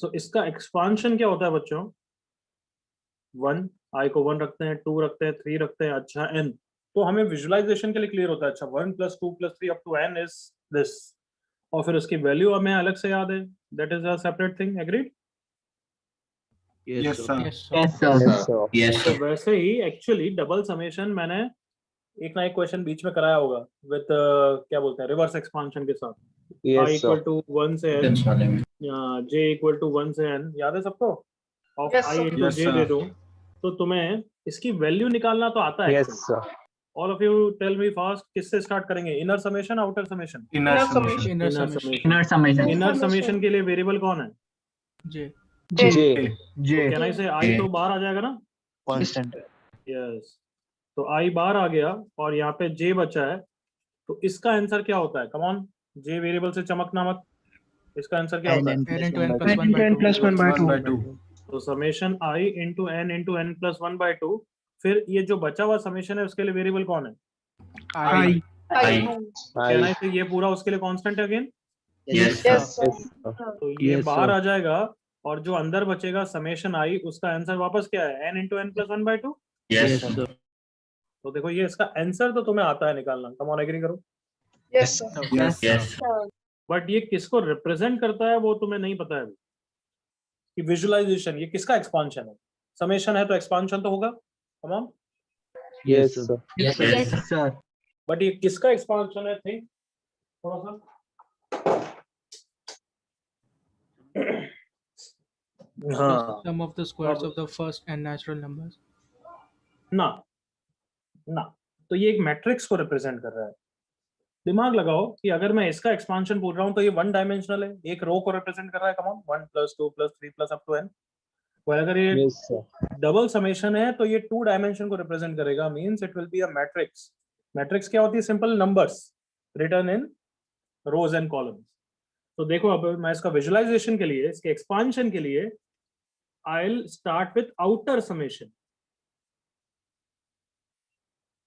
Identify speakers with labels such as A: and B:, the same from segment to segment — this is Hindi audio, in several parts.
A: सो इसका एक्सपांशन क्या होता है बच्चों? 1, आई को 1 रखते हैं, 2 रखते हैं, 3 रखते हैं, अच्छा n। तो हमें विजुअलाइजेशन के लिए क्लियर होता है, अच्छा 1 + 2 + 3 up to n is this, और फिर उसकी वैल्यू हमें अलग से याद है, that is a separate thing. Agreed?
B: Yes, sir.
C: Yes, sir.
D: Yes,
A: तो
D: sir.
A: वैसे ही एक्चुअली डबल समेशन मैंने एक ना एक क्वेश्चन बीच में कराया होगा विद क्या बोलते हैं, रिवर्स एक्सपांशन के साथ। i इक्वल टू 1 से n,
D: Tense वाले में।
A: j इक्वल टू 1 से n, याद है सबको? Of
C: Yes,
A: i
C: sir.
A: Into
B: Yes,
A: j
B: sir.
A: दे दूं तो तुम्हें इसकी वैल्यू निकालना तो आता है।
E: Yes, sir.
A: All of you tell me fast, किससे स्टार्ट करेंगे? Inner summation, outer summation?
B: Inner
C: Inner
B: summation.
A: Inner summation.
D: Inner summation.
A: Inner summation के लिए वेरिएबल कौन है?
C: J.
E: J.
A: तो कैन आई से i तो बाहर आ जाएगा ना?
E: Constant.
A: यस, तो i बाहर आ गया और यहाँ पे j बचा है, तो इसका आंसर क्या होता है? कम ऑन, j वेरिएबल से चमकना मत, इसका आंसर क्या होता है?
C: N into n plus 1 by 2.
E: plus 1 by
B: 1 by 2.
A: तो summation i into n plus 1/2। फिर ये जो बचा हुआ समेशन है उसके लिए वेरिएबल कौन है?
C: I.
D: I.
A: कैन आई से ये पूरा उसके लिए कांस्टेंट है again?
D: Yes,
C: Yes,
D: sir.
C: sir.
A: तो ये बाहर आ जाएगा और जो अंदर बचेगा समेशन i, उसका आंसर वापस क्या है? n into n plus 1/2।
D: Yes, sir.
A: तो देखो ये इसका आंसर तो तुम्हें आता है निकालना, कम ऑन एग्री करो।
C: Yes, sir.
B: Yes.
D: Yes.
A: But ये किसको रिप्रेजेंट करता है वो तुम्हें नहीं पता है अभी, कि विजुअलाइजेशन ये किसका एक्सपांशन है? समेशन है तो एक्सपांशन तो होगा, come on.
E: Yes, sir.
D: Yes, sir.
A: But ये किसका एक्सपांशन है? थिंक थोड़ा सा। हाँ
C: Sum of the squares of the first n natural numbers.
A: ना ना, तो ये एक मैट्रिक्स को रिप्रेजेंट कर रहा है। दिमाग लगाओ कि अगर मैं इसका एक्सपांशन बोल रहा हूँ तो ये 1 डायमेंशनल है, एक रो को रिप्रेजेंट कर रहा है, come on, 1 + 2 + 3 + up to n। और अगर ये
E: Yes, sir.
A: डबल समेशन है तो ये 2 डायमेंशन को रिप्रेजेंट करेगा, means it will be a matrix. Matrix क्या होती है? Simple numbers written in rows and columns. तो देखो अब मैं इसका विजुअलाइजेशन के लिए, इसके एक्सपांशन के लिए I will start with outer summation.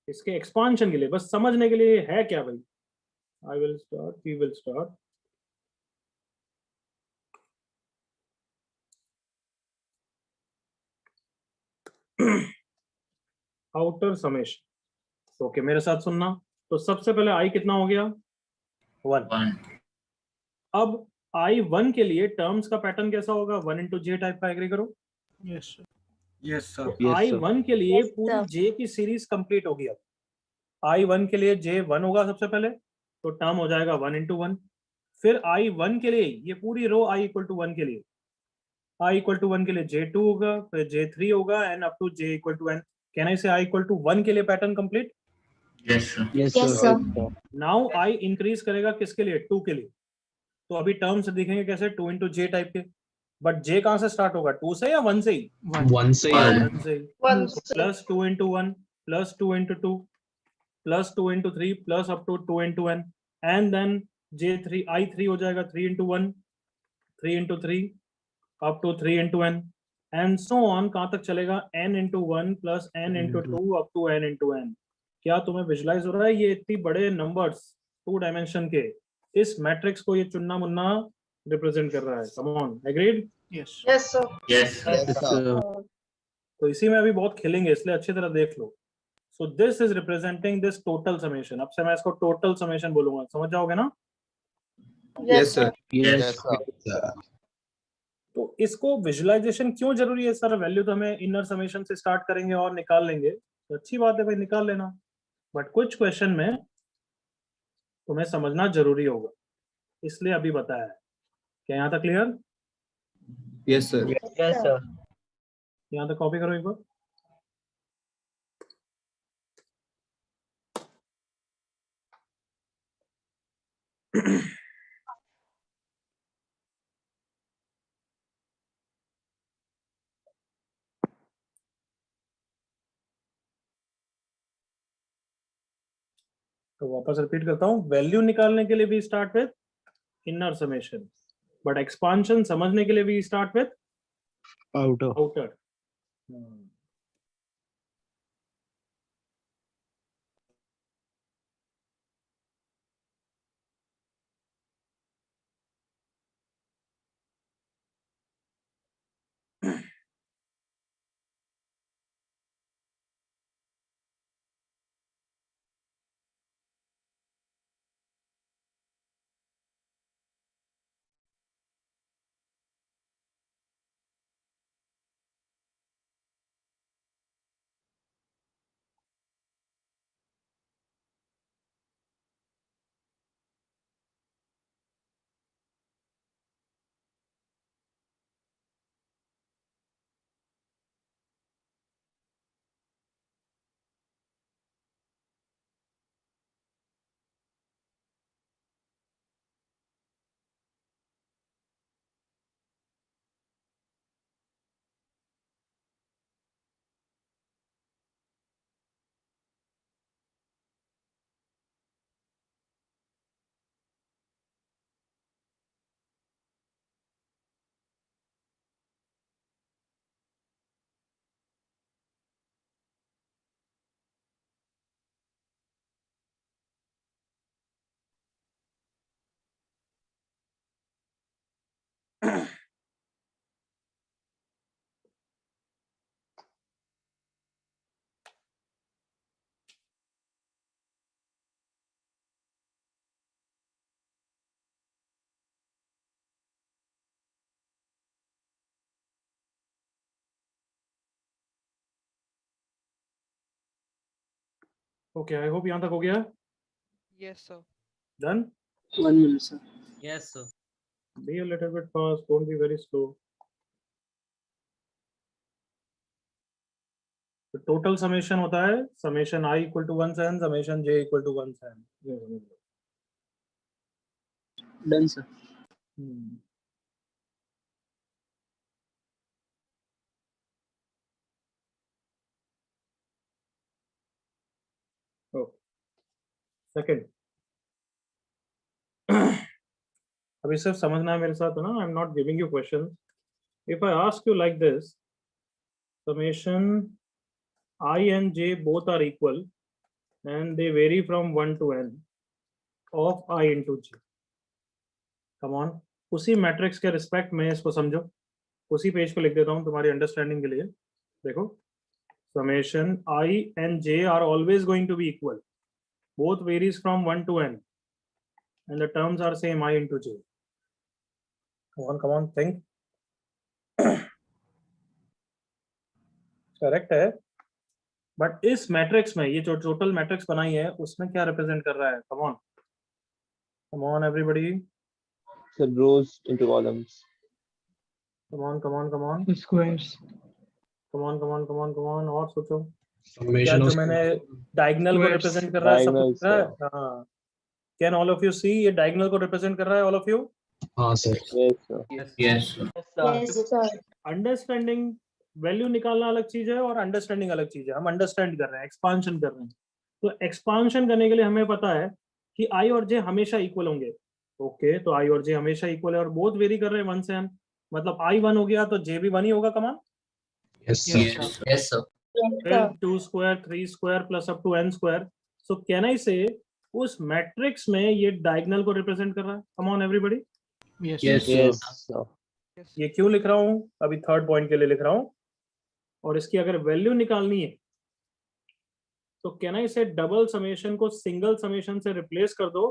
A: इसके एक्सपांशन के लिए बस समझने के लिए है क्या भाई, I will start, we will start outer summation. Okay, मेरे साथ सुनना। तो सबसे पहले आई कितना हो गया? 1।
D: 1.
A: अब i1 के लिए टर्म्स का पैटर्न कैसा होगा? 1 इंटू जे टाइप का। एग्री करो।
C: Yes, sir.
B: Yes, sir.
A: तो i1 के लिए पूरी j की सीरीज कंप्लीट होगी। अब i1 के लिए j 1 होगा सबसे पहले, तो टर्म हो जाएगा 1 इंटू 1। फिर i1 के लिए ये पूरी रो i इक्वल टू 1 के लिए, i इक्वल टू 1 के लिए j2 होगा, फिर j3 होगा and up to j equal to n। Can I say i equal to 1 के लिए pattern complete?
D: Yes, sir.
E: Yes, sir.
A: Now i increase करेगा किसके लिए? 2 के लिए। तो अभी टर्म्स दिखेंगे कैसे? 2 इंटू जे टाइप के। बट j कहां से स्टार्ट होगा? 2 से या 1 से ही?
D: 1 से
A: 1 से ही।
C: One.
A: Plus 2 into 1 plus 2 into 2 plus 2 into 3 plus up to 2 into n and then j3 i3 हो जाएगा 3 into 1 3 into 3 up to 3 into n and so on. कहां तक चलेगा? n into 1 plus n into 2 up to n into n। क्या तुम्हें विजुलाइज हो रहा है? ये इतनी बड़े नंबर्स 2 डायमेंशन के इस मैट्रिक्स को ये चुनना मुन्ना रिप्रेजेंट कर रहा है। Come on, agreed?
C: Yes. Yes, sir.
D: Yes, sir.
E: Yes, sir.
A: तो इसी में अभी बहुत खेलेंगे, इसलिए अच्छी तरह देख लो। So this is representing this total summation. अब से मैं इसको टोटल समेशन बोलूंगा, समझ जाओगे ना?
C: Yes, sir.
D: Yes.
E: Yes, sir.
A: तो इसको विजुअलाइजेशन क्यों जरूरी है सर? वैल्यू तो हमें इनर समेशन से स्टार्ट करेंगे और निकाल लेंगे, तो अच्छी बात है भाई, निकाल लेना। बट कुछ क्वेश्चन में तुम्हें समझना जरूरी होगा, इसलिए अभी बताया है। क्या यहाँ तक clear?
B: Yes, sir.
E: Yes, sir.
A: यहाँ तक कॉपी करो एक बार। तो वापस रिपीट करता हूँ, वैल्यू निकालने के लिए भी start with inner summation, but expansion समझने के लिए भी start with
E: Outer.
A: Outer. Okay, I hope यहाँ तक हो गया.
C: Yes, sir.
A: Done.
E: 1 minute, sir.
D: Yes, sir.
A: Be a little bit fast. Don't be very slow. तो टोटल समेशन होता है समेशन I इक्वल टू 1 से n, summation j equal to 1 से n. ये समझ लो.
E: Done, sir.
A: सेकंड. अभी सिर्फ समझना है मेरे साथ, है ना. I am not giving you question. If I ask you like this, summation I and j both are equal and they vary from 1 to n of I into j. Come on, उसी मैट्रिक्स के रिस्पेक्ट में इसको समझो. उसी पेज को लिख देता हूं तुम्हारी अंडरस्टैंडिंग के लिए. देखो, summation I and j are always going to be equal. Both varies from 1 to n and the terms are same, I into j. Come on, think. Correct है. बट इस मैट्रिक्स में ये जो टोटल मैट्रिक्स बनाई है उसमें क्या रिप्रेजेंट कर रहा है? Come on everybody.
E: So rows into columns.
A: Come on.
C: Squares.
A: Come on. और सोचो, क्या
B: Summation
A: जो
B: of
A: मैंने डायगोनल को
C: Squares.
A: रिप्रेजेंट कर रहा है सब
E: Diagonals,
A: कुछ रहा है. हाँ, can all of you see ये डायगोनल को रिप्रेजेंट कर रहा है? ऑल ऑफ यू
B: हाँ sir.
E: Yes, sir.
D: Yes, sir.
C: Yes, sir.
A: Understanding value निकालना अलग चीज है और अंडरस्टैंडिंग अलग चीज है. हम अंडरस्टैंड कर रहे हैं, एक्सपांशन कर रहे हैं. तो एक्सपांशन करने के लिए हमें पता है कि आई और जे हमेशा इक्वल होंगे. ओके, तो आई और जे हमेशा इक्वल है और बोथ वेरी कर रहे हैं 1 से n. मतलब आई 1 हो गया तो जे भी 1 ही होगा. कमान.
B: Yes sir.
D: Yes, yes, sir.
A: फिर 2 square 3 square plus up to n square. So can I say उस मैट्रिक्स में ये डायगोनल को रिप्रेजेंट कर रहा है? Come on everybody.
C: Yes,
D: Yes,
C: sir.
E: Yes, sir.
A: ये क्यों लिख रहा हूँ? अभी थर्ड पॉइंट के लिए लिख रहा हूँ. और इसकी अगर वैल्यू निकालनी है तो कैन आई से डबल समेशन को सिंगल समेशन से रिप्लेस कर दो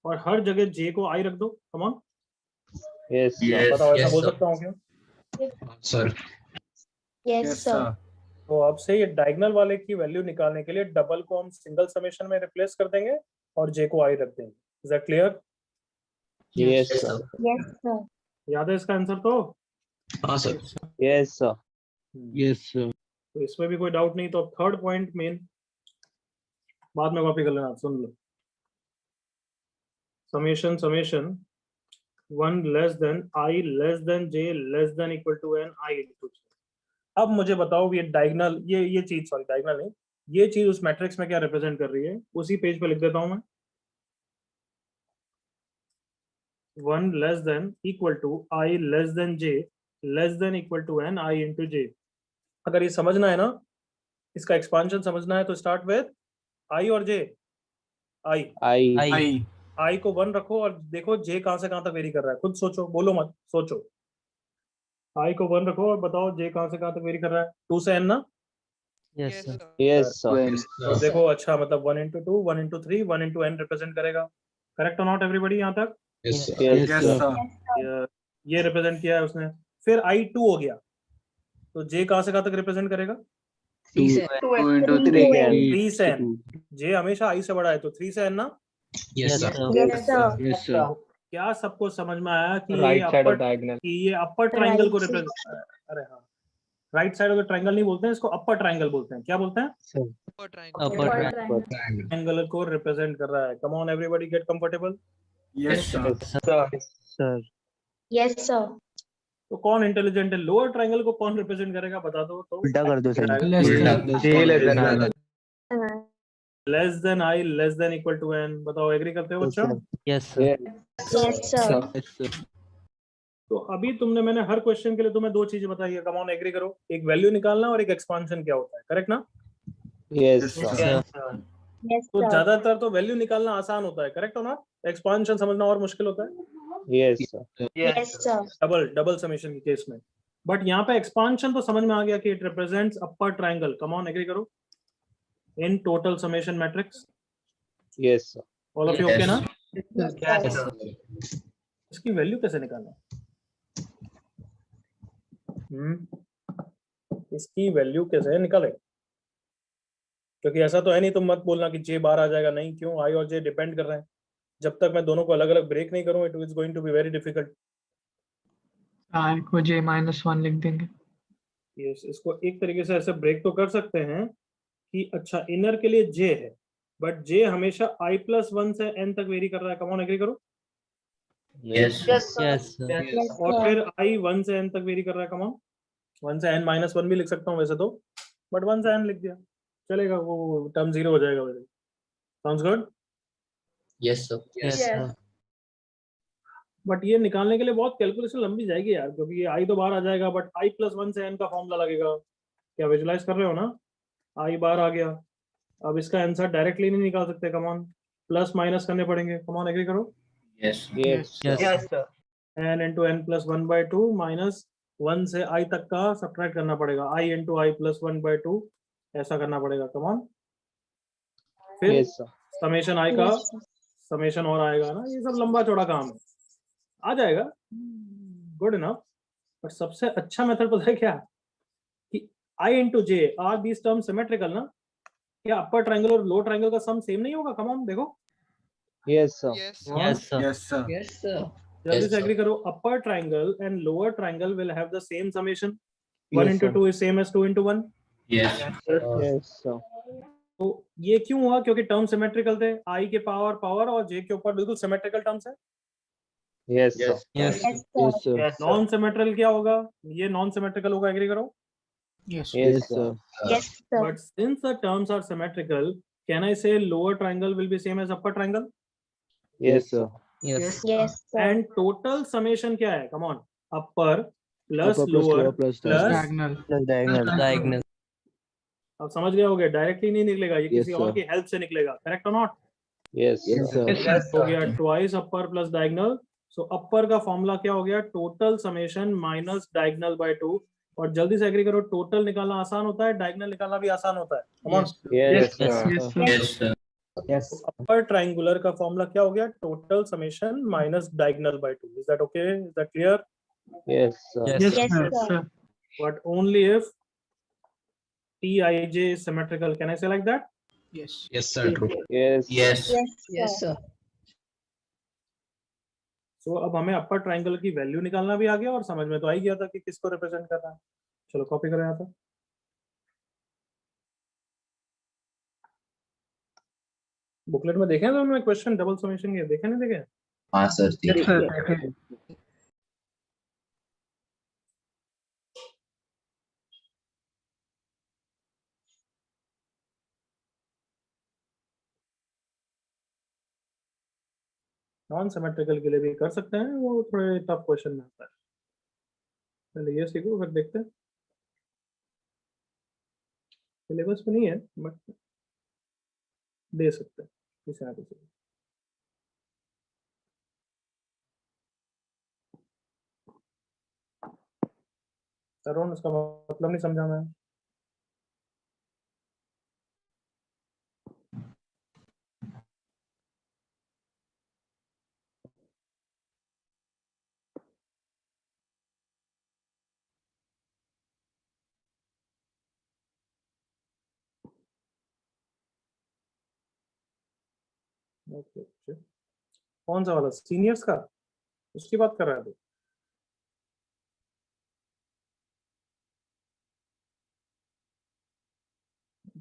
A: और हर जगह जे को आई रख दो. कम ऑन,
E: Yes, sir.
D: Yes,
A: बताओ, ऐसा
D: yes,
A: बोल
D: sir.
A: सकता हूँ क्या?
B: Sir.
C: Yes, sir.
A: तो अब से ये डायगोनल वाले की वैल्यू निकालने के लिए डबल को हम सिंगल समेशन में रिप्लेस कर देंगे और जे को आई रख देंगे. Is that clear?
E: Yes,
D: Yes,
E: sir.
D: sir.
C: Yes, sir.
A: याद है इसका आंसर? तो
B: हाँ sir.
E: Yes, sir.
D: Yes, sir.
A: तो इसमें भी कोई डाउट नहीं. तो अब थर्ड पॉइंट मेन बाद में कॉपी कर लेना. सुन लो, summation 1 less than i less than j less than equal to n i into j. अब मुझे बताओ ये डायगोनल, ये चीज, सॉरी डायगोनल नहीं, ये चीज उस मैट्रिक्स में क्या रिप्रेजेंट कर रही है? उसी पेज पे लिख देता हूं मैं. 1 less than equal to i less than j less than equal to n i into j. अगर ये समझना है ना, इसका एक्सपांशन समझना है तो स्टार्ट विद i और j. i को 1 रखो और देखो j कहां से कहां तक वेरी कर रहा है. खुद सोचो, बोलो मत, सोचो. i को 1 रखो और बताओ j कहां से कहां तक वेरी कर रहा है? 2 से n ना.
C: Yes, sir.
E: Yes, sir.
A: तो देखो, अच्छा मतलब 1 into 2 1 into 3 1 into n represent करेगा. करेक्ट और नॉट एवरीबॉडी? यहाँ तक
B: Yes sir.
E: Yes,
B: Yes
E: sir.
B: sir.
A: ये रिप्रेजेंट किया है उसने. फिर i 2 हो गया तो j कहां से कहां तक रिप्रेजेंट करेगा?
C: 2
E: into 3 again.
A: 3 से n. j हमेशा i से बड़ा है तो 3 से n ना.
B: Yes sir.
C: Yes, sir.
D: Yes, sir.
A: क्या सबको समझ में आया कि
E: Right
A: ये
E: side of
A: अपर,
E: diagonal.
A: कि ये अपर ट्राइंगल को
C: Right side.
A: रिप्रेजेंट, अरे हाँ, राइट साइड ऑफ ट्राइंगल नहीं बोलते हैं इसको, अपर ट्राइंगल बोलते हैं. क्या बोलते हैं?
C: Upper triangle.
D: Upper triangle.
B: Triangle.
A: Triangle को रिप्रेजेंट कर रहा है. Come on everybody, get comfortable.
D: Yes, sir.
E: Sir.
C: Yes, sir.
A: तो कौन इंटेलिजेंट है? लोअर ट्राइंगल को कौन रिप्रेजेंट करेगा? बता दो. तो
E: उल्टा कर दो सर.
C: Less
B: उल्टा.
C: than.
E: J less than I.
A: Less than i less than equal to n. बताओ, एग्री करते हो बच्चा?
E: Yes,
C: Yes, sir.
A: तो अभी तुमने, मैंने हर क्वेश्चन के लिए तुम्हें 2 चीजें बताई है. कम ऑन, एग्री करो. एक वैल्यू निकालना और एक एक्सपांशन क्या होता है. करेक्ट ना?
E: Yes,
B: Yes,
E: sir.
B: sir.
C: Yes,
A: तो
C: sir.
A: ज्यादातर तो वैल्यू निकालना आसान होता है. करेक्ट हो ना? एक्सपांशन समझना और मुश्किल होता है.
E: Yes, sir.
C: Yes, sir.
A: Double summation के केस में. बट यहाँ पे एक्सपांशन तो समझ में आ गया कि it represents upper triangle. Come on, agree करो. In total summation matrix.
E: Yes, sir.
A: All of you
D: Yes.
A: Okay ना?
C: Yes, sir.
A: इसकी वैल्यू कैसे निकालना? इसकी वैल्यू कैसे निकाले? क्योंकि ऐसा तो है नहीं, तुम मत बोलना कि जे बाहर आ जाएगा, नहीं, क्यों, आई और जे डिपेंड कर रहे हैं। जब तक मैं दोनों को अलग अलग ब्रेक नहीं करूँ, it is going to be very difficult.
F: I को J-1 लिख देंगे।
A: यस, इसको एक तरीके से ऐसे ब्रेक तो कर सकते हैं कि अच्छा इनर के लिए जे है, बट जे हमेशा i+1 से n तक वेरी कर रहा है। कम ऑन, एग्री करो।
D: Yes.
C: Yes, sir.
D: Yes.
A: और फिर i 1 से n तक वेरी कर रहा है। कम ऑन, 1 से n-1 भी लिख सकता हूँ वैसे तो, बट 1 से n लिख दिया चलेगा, वो टर्म 0 हो जाएगा वैसे। Sounds good.
D: Yes, sir.
C: Yes.
A: But ये निकालने के लिए बहुत कैलकुलेशन लंबी जाएगी यार, क्योंकि ये i तो बाहर आ जाएगा, बट i+1 से n का फॉर्मूला लगेगा। क्या विजुलाइज कर रहे हो ना, i बाहर आ गया। अब इसका आंसर डायरेक्टली नहीं निकाल सकते, कम ऑन, प्लस माइनस करने पड़ेंगे। कम ऑन, एग्री करो।
D: Yes.
E: Yes.
C: Yes, sir.
A: n into n+1/2 minus 1 से i तक का सब्ट्रैक्ट करना पड़ेगा, i into i+1/2 ऐसा करना पड़ेगा। कम ऑन, फिर
E: Yes, sir.
A: समेशन i का
C: Yes, sir.
A: समेशन और आएगा ना, ये सब लंबा चौड़ा काम है, आ जाएगा, गुड इनफ। बट सबसे अच्छा मेथड पता है क्या, कि i into j are these term symmetrical ना, क्या अपर ट्रायंगल और लोअर ट्रायंगल का सम सेम नहीं होगा? कम ऑन देखो।
E: Yes, sir.
G: Yes, sir.
D: Yes, sir.
G: Yes, sir.
A: जल्दी
D: Yes,
A: से
D: sir.
A: एग्री करो, upper triangle and lower triangle will have the same summation. 1
E: Yes,
A: into
E: sir.
A: 2 is same as 2 into 1।
D: Yes.
E: Yes, sir.
A: तो ये क्यों हुआ? क्योंकि टर्म सिमेट्रिकल थे, i के पावर और j के ऊपर बिल्कुल सिमेट्रिकल टर्म्स है।
E: Yes, sir.
G: Yes.
C: Yes, sir.
A: Non symmetrical क्या होगा? ये नॉन सिमेट्रिकल होगा, एग्री करो।
F: Yes.
E: Yes, sir.
C: Yes, sir.
A: But since the terms are symmetrical, can I say lower triangle will be same as upper triangle?
E: Yes, sir.
G: Yes.
C: Yes, sir.
A: And total summation क्या है? Come on, upper plus
H: Upper plus
A: lower
H: lower plus
A: plus,
F: Diagonal.
G: Diagonal.
A: अब समझ गए होगे, डायरेक्टली नहीं निकलेगा, ये
H: Yes,
A: किसी और
H: sir.
A: की हेल्प से निकलेगा, करेक्ट और not?
E: Yes,
H: Yes,
E: sir.
H: sir.
A: हो गया twice upper plus diagonal. So upper का फॉर्मूला क्या हो गया? Total summation minus diagonal by 2। और जल्दी से एग्री करो, टोटल निकालना आसान होता है, डायगोनल निकालना भी आसान होता है। Come on,
E: Yes,
G: Yes.
E: sir.
F: Yes, sir.
D: Yes, sir.
G: Yes.
A: Upper triangular का फॉर्मूला क्या हो गया? Total summation minus diagonal by 2। Is that okay? Is that clear?
E: Yes, sir.
G: Yes.
F: Yes,
C: Yes,
F: sir.
C: sir.
F: Sir.
A: But only if Tij is symmetrical. Can I say like that?
F: Yes.
B: Yes, sir. True.
E: Yes.
D: Yes.
C: Yes,
G: Yes,
C: sir.
G: sir.
A: सो अब हमें अपर ट्रायंगल की वैल्यू निकालना भी आ गया और समझ में तो आ ही गया था कि किसको रिप्रेजेंट कर रहा है। चलो कॉपी करो यहाँ पे। बुकलेट में देखे हैं तो हमने क्वेश्चन डबल समेशन के, देखे नहीं देखे?
D: हाँ सर, ठीक
F: Yes,
D: है।
F: sir. Okay.
A: नॉन सिमेट्रिकल के लिए भी कर सकते हैं, वो थोड़े टफ क्वेश्चन में आता है। पहले ये सीखो फिर देखते हैं। सिलेबस में नहीं है बट दे सकते हैं किसी ना किसी को। तरुण, उसका मतलब नहीं समझा मैं। ओके, कौन सा वाला? सीनियर्स का, उसकी बात कर रहा है तू?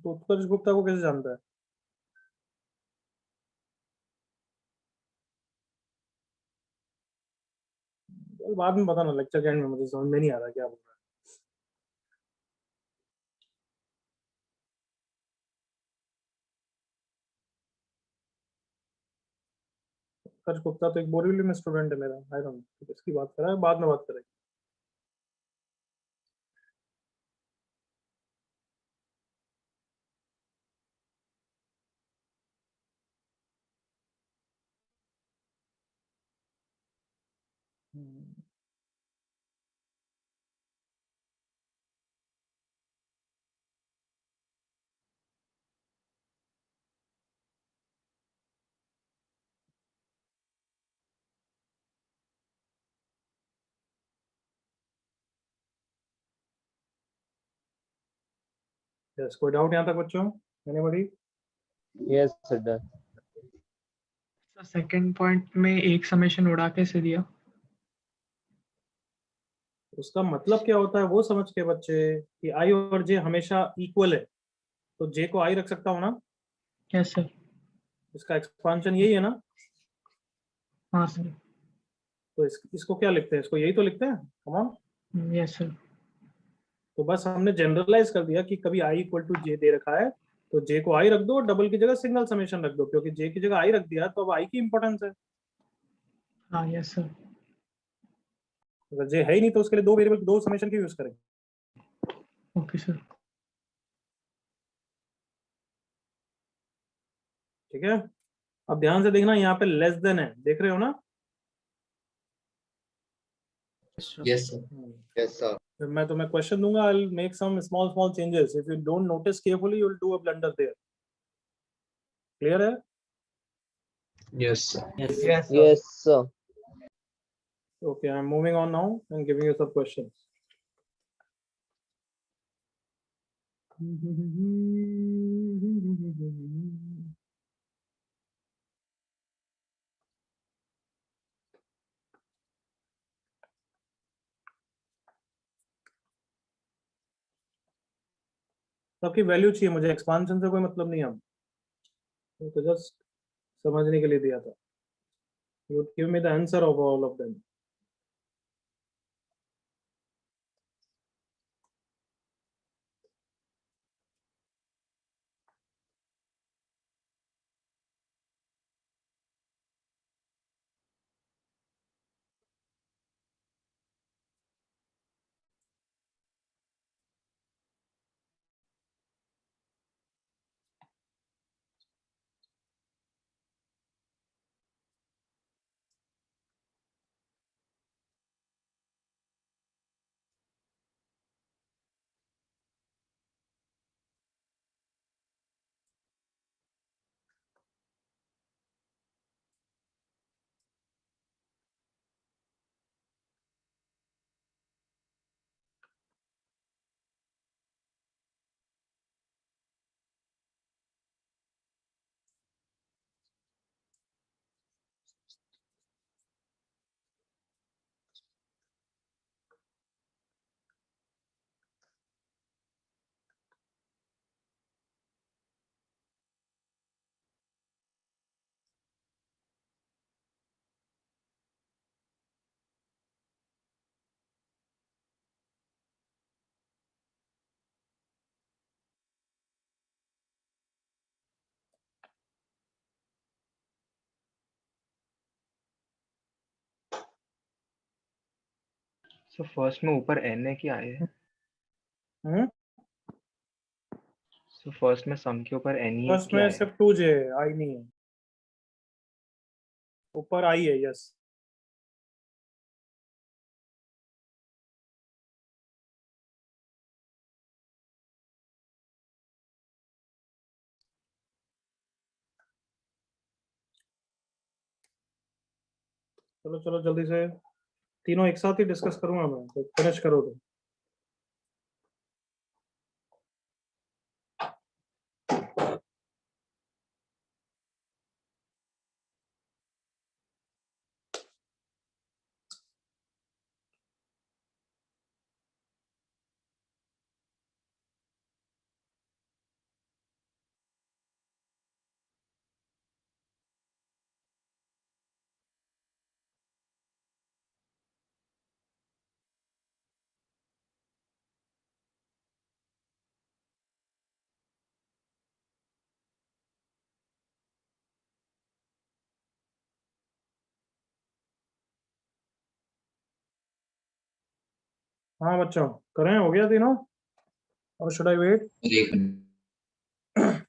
A: तो उत्कर्ष गुप्ता को कैसे जानता है? चल बाद में बताना, लेक्चर के एंड में, मुझे समझ में नहीं आ रहा क्या बोल रहा है। उत्कर्ष गुप्ता तो एक बोरीवली में स्टूडेंट है मेरा, आई डोंट नो किसकी बात कर रहा है, बाद में बात करेंगे। यस, कोई डाउट यहाँ तक बच्चों? Anybody?
E: Yes, sir. Done.
F: Second point में एक समेशन उड़ा कैसे दिया?
A: उसका मतलब क्या होता है वो समझ के बच्चे कि आई और जे हमेशा इक्वल है, तो जे को आई रख सकता हूँ ना,
F: यस सर.
A: इसका एक्सपांशन यही है ना,
F: हाँ सर.
A: तो इसको क्या लिखते हैं, इसको यही तो लिखते हैं, कम ऑन.
F: Yes sir.
A: तो बस हमने जनरलाइज कर दिया कि कभी आई इक्वल टू जे दे रखा है तो जे को आई रख दो और डबल की जगह सिंगल समेशन रख दो, क्योंकि जे की जगह आई रख दिया तो अब आई की इंपॉर्टेंस है.
F: हाँ यस सर.
A: अगर जे है ही नहीं तो उसके लिए दो वेरिएबल दो समेशन की यूज करेंगे.
F: Okay sir.
A: ठीक है, अब ध्यान से देखना, यहाँ पे लेस देन है, देख रहे हो ना.
D: Yes, sir.
E: Yes, sir.
A: फिर मैं तुम्हें क्वेश्चन दूंगा, I will make some small small changes, if you don't notice carefully you will do a blunder there. Clear है?
B: Yes, sir.
G: Yes.
C: Yes, sir.
E: Yes, sir.
A: Okay, I'm moving on now and giving you some questions. सबकी वैल्यू चाहिए मुझे, एक्सपांशन से कोई मतलब नहीं है, अब तो जस्ट समझने के लिए दिया था. You give me the answer of all of them.
H: So first में ऊपर एन है क्या है? सो फर्स्ट में सम के ऊपर एन ही है
A: फर्स्ट
H: क्या
A: में
H: है?
A: सिर्फ 2j है, आई नहीं है, ऊपर आई है. यस. चलो चलो जल्दी से, तीनों एक साथ ही डिस्कस करूंगा मैं, तो फिनिश करो तुम. हाँ बच्चों, करें, हो गया तीनों, और शुड आई वेट?
D: एक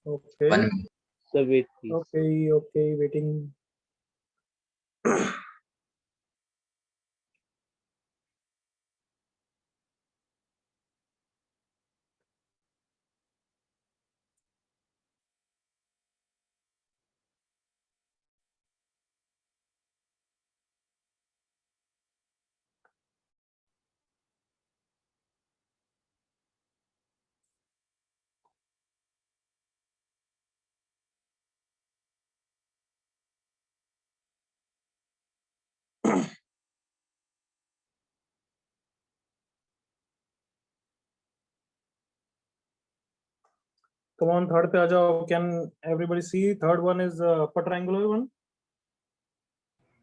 A: okay
D: one
E: Sir, wait, please.
A: Okay okay, waiting. Come on, third पे आ जाओ. Can everybody see? Third one is upper triangular one.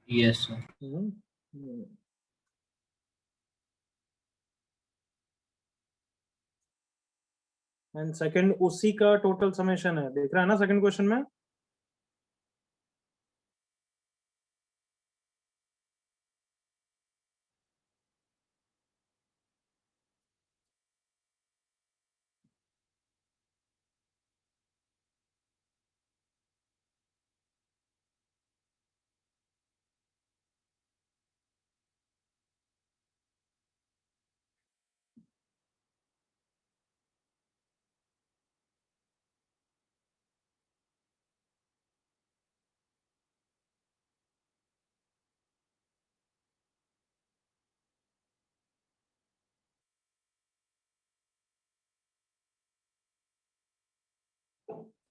D: Yes, sir.
A: And second उसी का टोटल समेशन है, देख रहा है ना सेकंड क्वेश्चन में.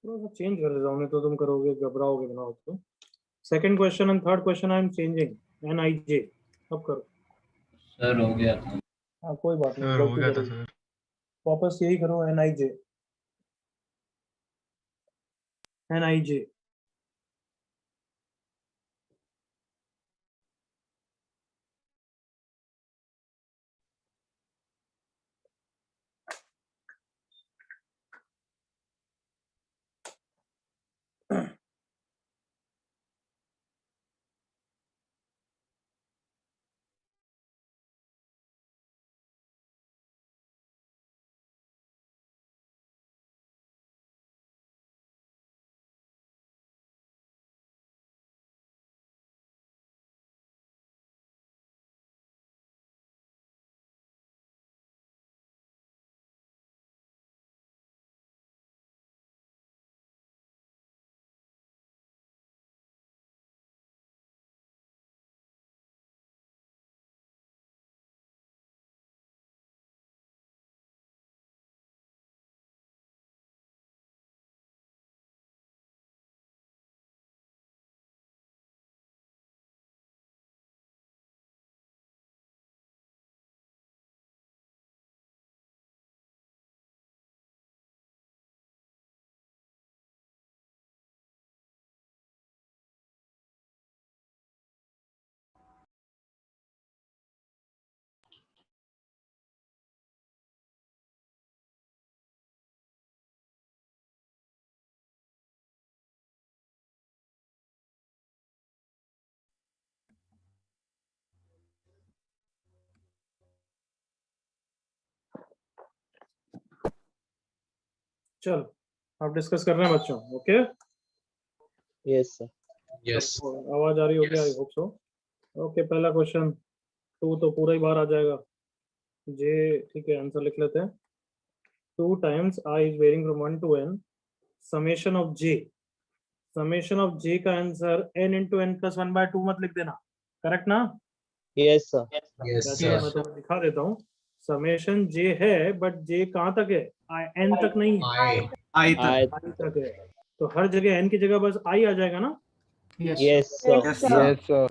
A: थोड़ा सा चेंज कर देता हूँ, नहीं तो तुम करोगे, घबराओगे बनाओ तो. Second question and third question I am changing. N I J अब करो.
D: सर हो गया था.
A: हाँ कोई बात नहीं,
I: सर हो
A: गलती
I: गया था
A: करोगे.
I: सर.
A: वापस यही करो. N I J. N I जे. चलो आप डिस्कस कर रहे हैं बच्चों. ओके.
E: Yes, sir.
B: Yes.
A: आवाज आ रही होगी,
B: Yes.
A: I hope so. Okay, पहला क्वेश्चन 2 तो पूरा ही बाहर आ जाएगा. जे ठीक है, आंसर लिख लेते हैं. 2 times I is varying from 1 to n. Summation of j. Summation of j का answer n into n plus 1 by 2 मत लिख देना. करेक्ट ना?
E: Yes, sir.
B: Yes,
A: अच्छा, मैं तो दिखा देता हूँ. समेशन j है, बट j कहाँ तक है? n तक नहीं,
B: I.
E: I.
A: i तक है. तो हर जगह n की जगह बस i आ जाएगा ना.
E: Yes, sir.
I: Yes, sir.
E: Yes, sir.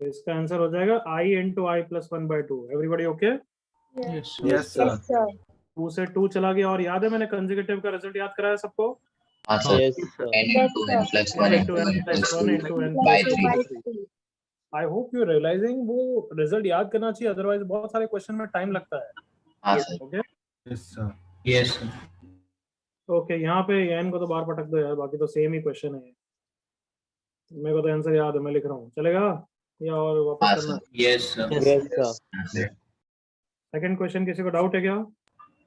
A: तो इसका आंसर हो जाएगा i into i plus 1 by 2. Everybody okay?
F: Yes, sir.
I: Yes, sir.
A: 2 से 2 चला गया. और याद है मैंने कंसेक्यूटिव का रिजल्ट याद कराया सबको.
D: हाँ sir.
E: Yes, sir.
D: n into n plus 1
A: into
D: into
A: n
D: n
A: plus
D: plus
A: 1
D: 2
A: into n
D: by
A: plus 2
D: 3.
A: by 3. I hope you realising वो रिजल्ट याद करना चाहिए, अदरवाइज बहुत सारे क्वेश्चन में टाइम लगता है.
D: हाँ sir.
A: Okay.
I: Yes, sir.
D: Yes, sir.
A: Okay, यहाँ पे n को तो बाहर पटक दो यार, बाकी तो सेम ही क्वेश्चन है. मेरे को तो आंसर याद है, मैं लिख रहा हूँ. चलेगा या और
D: हाँ
A: वापस करना?
D: Sir. Yes, sir.
E: Yes, sir.
A: Second question किसी को डाउट है क्या?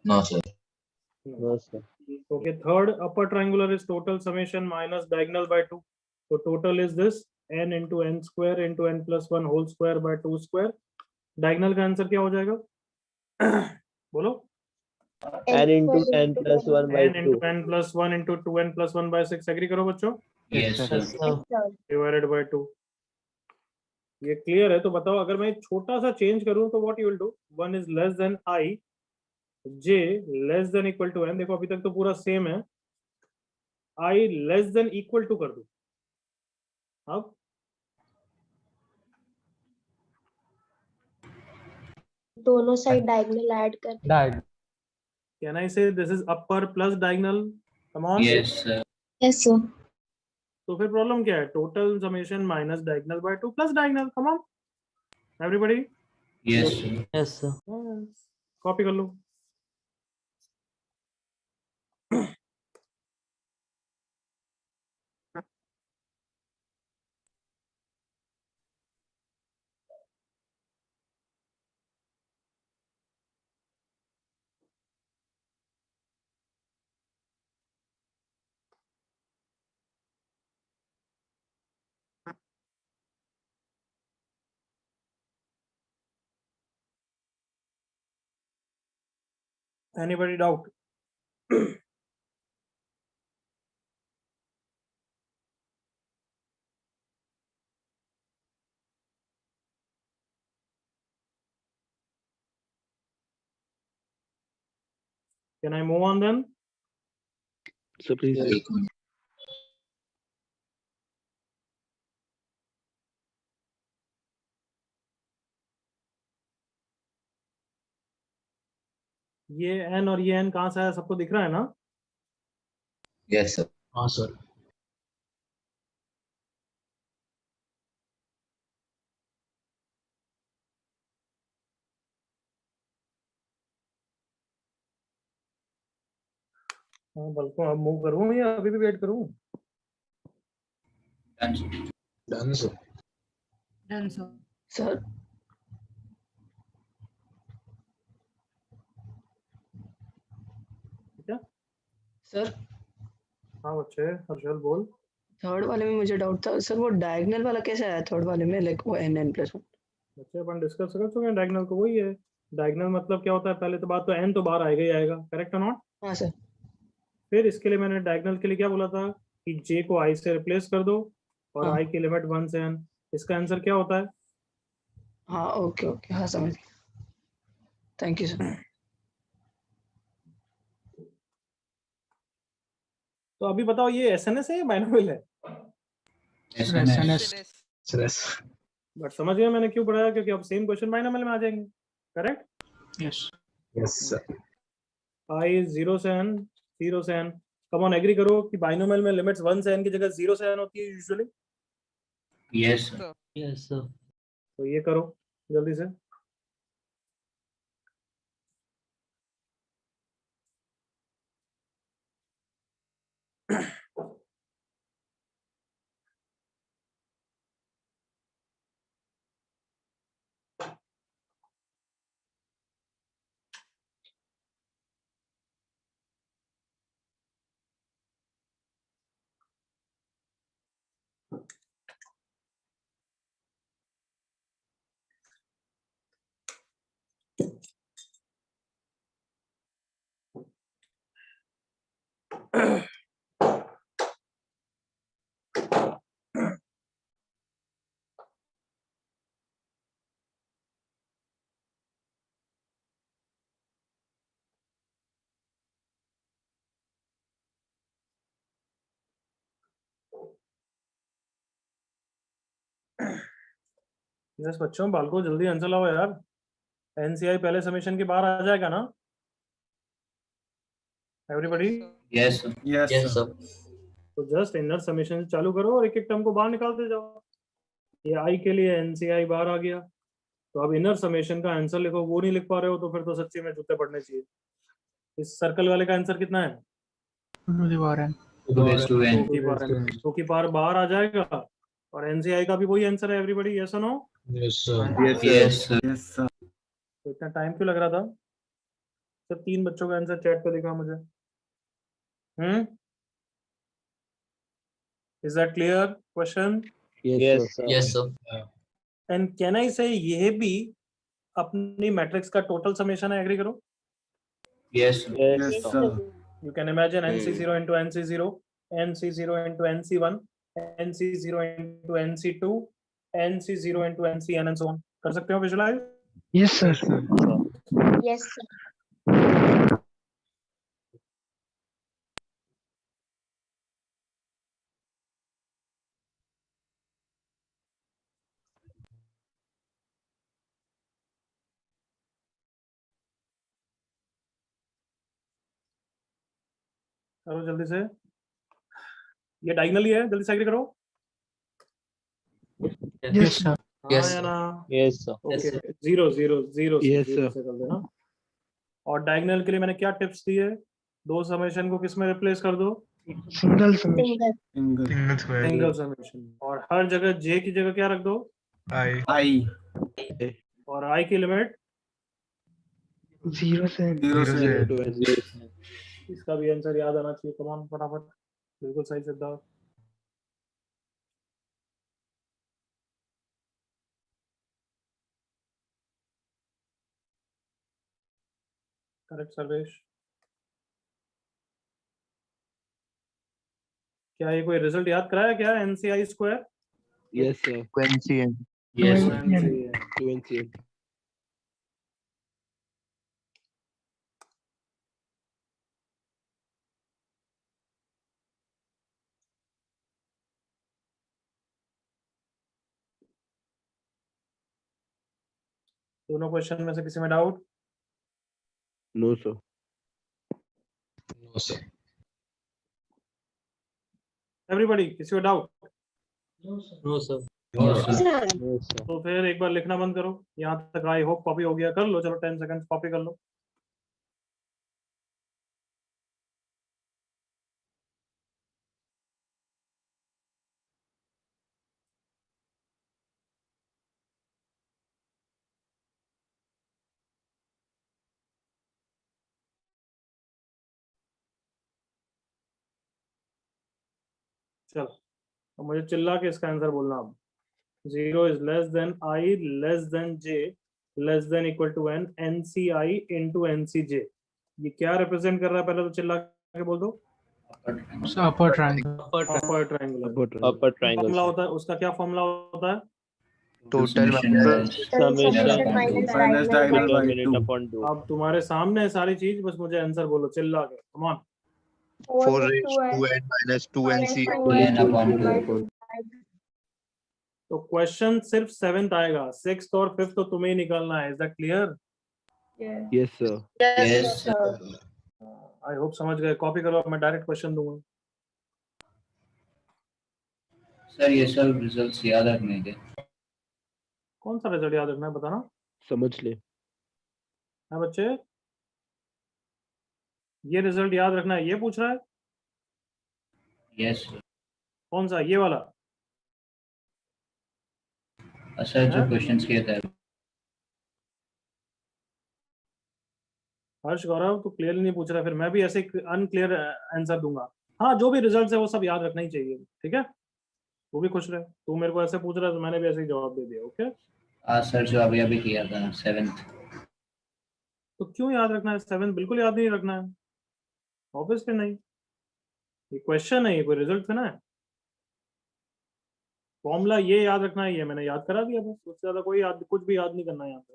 D: No, sir.
E: No, sir.
A: Okay. Third, upper triangular is total summation minus diagonal by 2. तो total is this n into n square into n plus 1 whole square by 2 square. Diagonal का आंसर क्या हो जाएगा? बोलो.
E: N into n plus 1 by
A: n
E: 2.
A: into n plus 1 into 2n plus 1 by 6. Agree करो बच्चों.
D: Yes, sir.
A: Divided by 2. ये क्लियर है? तो बताओ, अगर मैं छोटा सा चेंज करूं तो what you will do? 1 is less than i, j less than equal to n. देखो अभी तक तो पूरा सेम है. i less than equal to कर दो. अब
C: दोनों साइड डायगोनल ऐड कर.
A: Can I say this is upper plus diagonal? Come on.
D: Yes, sir.
C: Yes, sir.
A: तो फिर प्रॉब्लम क्या है? Total summation minus diagonal by 2 plus diagonal. Come on everybody,
D: Yes, sir.
G: Yes, sir.
A: Copy कर लो। Anybody doubt? Can I move on then?
E: So please.
D: Welcome.
A: ये n और ये n कहाँ से आया? सबको दिख रहा है ना?
D: Yes, sir. हाँ, sir.
A: हाँ, बल्कि अब मूव करूँ या अभी भी वेट करूँ?
D: Done, sir. Done, sir.
F: Done, sir.
H: Sir,
A: ठीक है?
H: सर
A: हाँ बच्चे, हर्षल बोल।
H: थर्ड वाले में मुझे डाउट था सर, वो डायगोनल वाला कैसे आया थर्ड वाले में, लाइक वो n n +1।
A: बच्चे अपन डिस्कस कर चुके हैं डायगोनल को, वही है। डायगोनल मतलब क्या होता है? पहले तो बात तो n तो बाहर आएगा ही आएगा, करेक्ट और नॉट?
H: हाँ सर।
A: फिर इसके लिए मैंने डायगोनल के लिए क्या बोला था कि j को i से रिप्लेस कर दो और
H: हाँ।
A: i की लिमिट 1 से n। इसका आंसर क्या होता है?
H: हाँ ओके ओके, हाँ समझ गया, थैंक यू सर।
A: तो अभी बताओ, ये SNS है या बाइनोमियल है?
F: SNS.
B: Yes.
A: बट समझ गया मैंने क्यों पढ़ाया, क्योंकि अब सेम क्वेश्चन बाइनोमियल में आ जाएंगे, correct?
F: Yes.
B: Yes, sir.
A: i 0 से n, 0 से n। कम ऑन एग्री करो कि बाइनोमियल में लिमिट्स 1 से n की जगह 0 से n होती है usually.
D: Yes, sir.
G: Yes, sir.
A: तो ये करो जल्दी से। यस बच्चों, बालको जल्दी आंसर लाओ यार। एनसीआई पहले समेशन के बाहर आ जाएगा ना everybody?
D: Yes, sir.
B: Yes, sir.
A: तो जस्ट इनर समेशन से चालू करो और एक एक टर्म को बाहर निकालते जाओ। ये आई के लिए एनसीआई बाहर आ गया, तो अब इनर समेशन का आंसर लिखो। वो नहीं लिख पा रहे हो तो फिर तो सच्ची में जूते पड़ने चाहिए। इस सर्कल वाले का आंसर कितना है?
F: 2 to the power n.
D: 2 raised to n.
A: 2 की पावर बाहर आ जाएगा और एनसीआई का भी वही आंसर है एवरीबॉडी, यस और no?
D: Yes, sir.
B: Yes, sir.
D: Yes, sir.
B: Yes, sir.
A: तो इतना टाइम क्यों लग रहा था? सिर्फ 3 बच्चों का आंसर चैट पे दिखा मुझे। Is that clear question?
E: Yes, sir.
D: Yes, sir.
A: And can I से ये भी अपनी मैट्रिक्स का टोटल समेशन है, एग्री करो?
D: Yes, sir.
E: Yes,
B: Yes,
E: sir.
B: sir.
A: You can imagine NC0 into NC0, NC0 into NC1, NC0 into NC2, NC0 into NCn and so on. कर सकते हो visualise?
F: Yes, sir.
C: Yes, sir.
A: करो जल्दी से, ये डायगोनल ही है, जल्दी से एग्री करो।
F: Yes, sir.
A: हाँ
B: Yes,
A: या
B: sir.
A: ना?
E: Yes, sir.
A: Okay, zero zero zero
E: Yes,
A: zero
E: sir.
A: से कर देना। और डायगोनल के लिए मैंने क्या टिप्स दी है? दो समेशन को किस में रिप्लेस कर दो?
F: Single summation.
C: Single.
A: Single summation. और हर जगह जे की जगह क्या रख दो?
I: I.
A: और आई की लिमिट?
F: 0 से
I: Zero से
E: Zero to n.
A: इसका भी आंसर याद आना चाहिए। कम ऑन फटाफट, बिल्कुल सही सिद्धार्थ। करेक्ट सर्वेश। क्या ये कोई रिजल्ट याद कराया क्या? NCI square
E: Yes, sir.
G: Quincy.
D: Yes,
F: Yes,
D: sir.
F: sir.
E: 20.
A: दोनों क्वेश्चन में से किसी में doubt?
E: No, sir.
B: No, sir.
A: Everybody, किसी को doubt?
B: No, sir.
D: No, sir.
E: No, sir.
A: तो फिर एक बार लिखना बंद करो। यहाँ तक आई होप कॉपी हो गया। कर लो, चलो 10 सेकंड कॉपी कर लो। चलो, तो मुझे चिल्ला के इसका आंसर बोलना अब। 0 is less than I less than J less than equal to N N C I into N C J. ये क्या रिप्रेजेंट कर रहा है? पहले तो चिल्ला के बोल दो।
F: So upper triangle.
A: Upper triangular.
E: Upper triangle.
A: Formula
E: sir.
A: होता है उसका, क्या फॉर्मूला होता है?
G: Total
C: Summation minus
I: Minus diagonal by
E: Minute
I: 2.
E: upon 2.
A: अब तुम्हारे सामने है सारी चीज, बस मुझे आंसर बोलो चिल्ला के। Come on.
C: 4 raised to n
G: minus 2nc.
D: n upon 2.
A: तो क्वेश्चन सिर्फ 7th आएगा, 6th और 5th तो तुम्हें ही निकालना है। Is that clear?
E: Yes, sir.
D: Yes, sir.
A: I hope समझ गए। कॉपी करो, अब मैं डायरेक्ट क्वेश्चन दूंगा।
D: सर ये सब रिजल्ट्स याद रखने के।
A: कौन सा रिजल्ट याद रखना है बताना
E: समझ ले.
A: है बच्चे? ये रिजल्ट याद रखना है, ये पूछ रहा है?
D: Yes, sir.
A: कौन सा? ये वाला?
D: सर जो क्वेश्चंस किए थे।
A: हर्ष गौरव तो क्लियरली नहीं पूछ रहा, फिर मैं भी ऐसे अनक्लियर आंसर दूंगा। हाँ, जो भी रिजल्ट्स है वो सब याद रखना ही चाहिए, ठीक है? वो भी खुश रहे। तू मेरे को ऐसे पूछ रहा है तो मैंने भी ऐसे ही जवाब दे दिया। ओके,
D: सर जो अभी अभी किया था 7th।
A: तो क्यों याद रखना है 7? बिल्कुल याद नहीं रखना है, ऑब्वियसली नहीं। ये क्वेश्चन है, ये कोई रिजल्ट है ना। फॉर्मूला ये याद रखना है, ये मैंने याद करा दिया बस। उससे ज्यादा कोई याद, कुछ भी याद नहीं करना है यहाँ पे।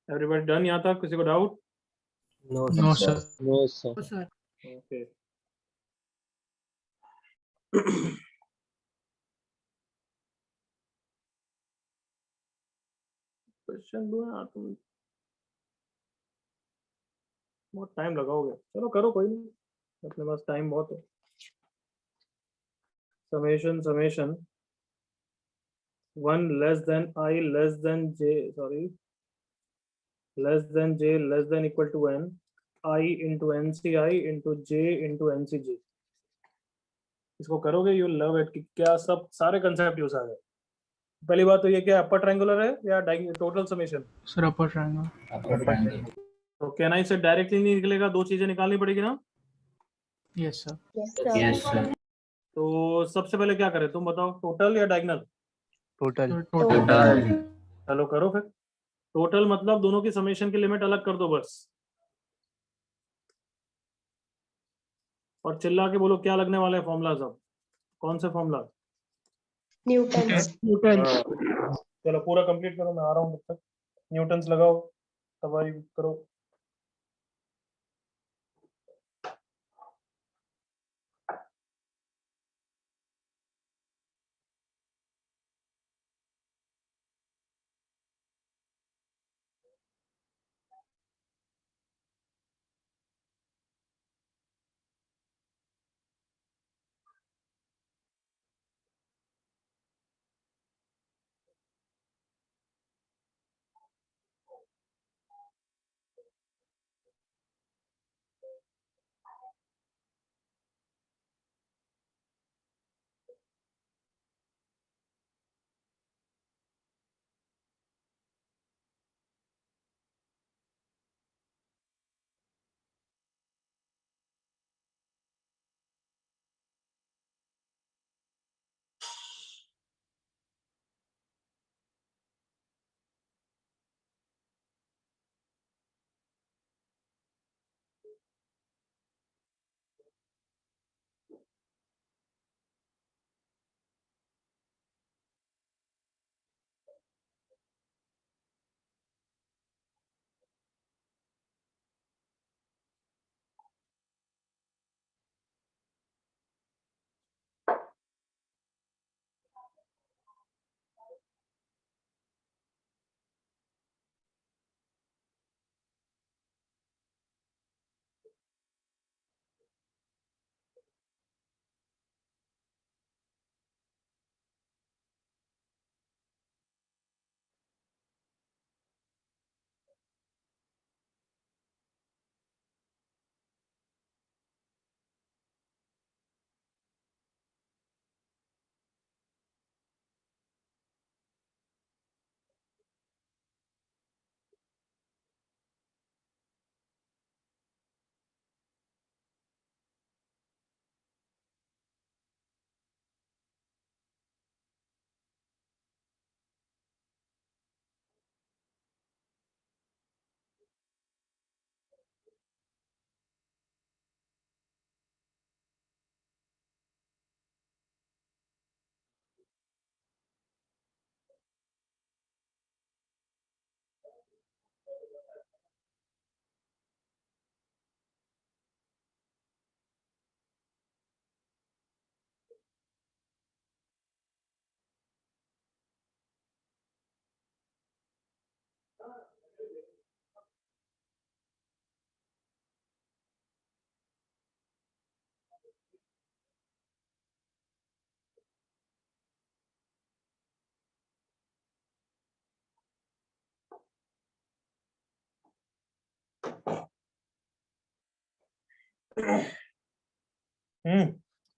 A: एवरीबॉडी डन यहाँ तक? किसी को doubt?
G: No,
F: No, sir.
E: No, sir.
F: sir.
A: Okay. Question दो यार, तुम बहुत टाइम लगाओगे। चलो करो, कोई नहीं, अपने पास टाइम बहुत है। Summation summation 1 less than I less than J, sorry, less than J less than equal to N I into N C I into J into N C J. इसको करोगे, यू लव इट कि क्या सब सारे कंसेप्ट यूज आ गए। पहली बात तो ये क्या अपर ट्रायंगुलर है या total summation?
F: Sir, upper triangle.
D: अपर ट्रायंगल।
A: तो कैन आई से डायरेक्टली नहीं निकलेगा, दो चीजें निकालनी पड़ेगी ना।
F: Yes, sir.
C: Yes, sir.
D: Yes, sir.
A: तो सबसे पहले क्या करें, तुम बताओ, टोटल या डायगोनल?
G: total.
C: Total.
A: चलो करो फिर। टोटल मतलब दोनों की समेशन की लिमिट अलग कर दो बस। और चिल्ला के बोलो क्या लगने वाला है फॉर्मूला सब। कौन से फॉर्मूला?
C: Newtons.
F: Newtons.
A: चलो पूरा कंप्लीट करो, मैं आ रहा हूँ तब तक। न्यूटन्स लगाओ। तबाही करो।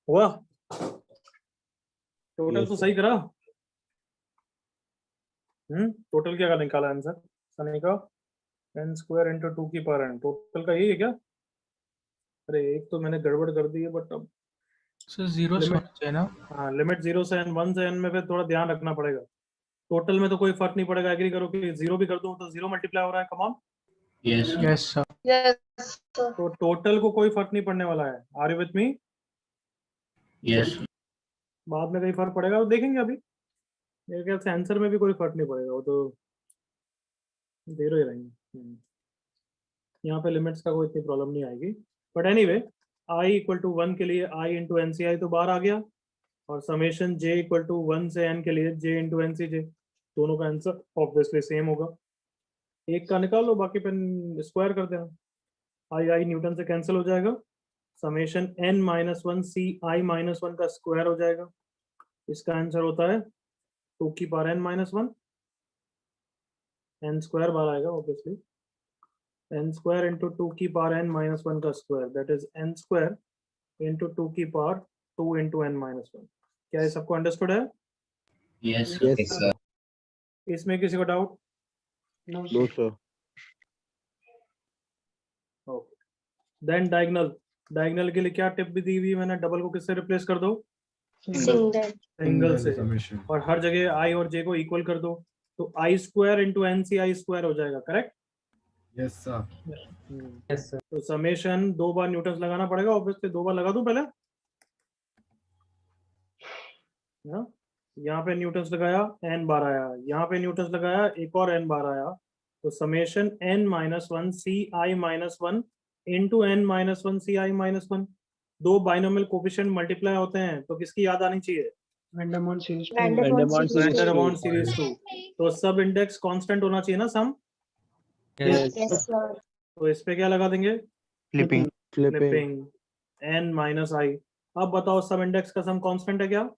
A: हुआ टोटल
E: Yes,
A: तो
E: sir.
A: सही करा। टोटल क्या निकाला आंसर सनी का? n स्क्वायर इंटू 2 की पावर n, टोटल का यही है क्या? अरे एक तो मैंने गड़बड़ कर दी है, बट अब
F: सर जीरो से
A: लिमिट,
F: होना चाहिए ना?
A: हाँ लिमिट 0 से n, 1 से n में फिर थोड़ा ध्यान रखना पड़ेगा। टोटल में तो कोई फर्क नहीं पड़ेगा, एग्री करो कि 0 भी कर दूं तो 0 मल्टीप्लाई हो रहा है, come on.
D: Yes.
F: Yes sir.
A: तो टोटल को कोई फर्क नहीं पड़ने वाला है। Are you with me?
D: Yes.
A: बाद में कहीं फर्क पड़ेगा तो देखेंगे। अभी मेरे ख्याल से आंसर में भी कोई फर्क नहीं पड़ेगा, वो तो 0 ही रहेंगे। यहाँ पे लिमिट्स का कोई इतनी प्रॉब्लम नहीं आएगी। But anyway, i equal to 1 के लिए i into N C I तो बाहर आ गया, और समेशन j इक्वल टू 1 से n के लिए j इंटू एन सी जे, दोनों का आंसर ऑब्वियसली सेम होगा। एक का निकाल लो, बाकी पे स्क्वायर कर देना। i न्यूटन से कैंसिल हो जाएगा। Summation n minus 1 C I minus 1 का स्क्वायर हो जाएगा। इसका आंसर होता है 2 की power n minus 1, n square बाहर आएगा ऑब्वियसली। n स्क्वायर इंटू 2 की पावर n माइनस 1 का square, that is n square into 2 की पावर 2 इंटू n माइनस 1। क्या ये सबको अंडरस्टूड है?
D: Yes.
E: Yes, sir.
A: इसमें किसी को doubt?
E: No, sir.
A: Okay. Then diagonal, diagonal के लिए क्या टिप भी दी हुई है मैंने? डबल को किससे रिप्लेस कर दो? सिंगल से, और हर जगह i और j को इक्वल कर दो, तो i square into N C I square हो जाएगा, करेक्ट?
I: Yes sir.
A: तो समेशन 2 बार न्यूटन लगाना पड़ेगा ऑब्वियसली। 2 बार लगा दूं पहले? यहाँ पे न्यूटन लगाया, n बार आया, यहाँ पे न्यूटन लगाया, एक और n बार आया, तो summation n minus one C I minus one into N minus one C I minus one, दो बाइनोमियल कोफिशिएंट मल्टीप्लाई होते हैं तो किसकी याद आनी चाहिए?
F: Vandermonde series two.
C: Vandermonde series
A: vendor
C: two.
A: Bond series 2। तो सब इंडेक्स कांस्टेंट होना चाहिए ना सम।
C: Yes.
A: तो इस पे क्या लगा देंगे?
G: Flipping.
C: Flipping.
A: Flipping n minus I. अब बताओ सब इंडेक्स का सम कांस्टेंट है क्या?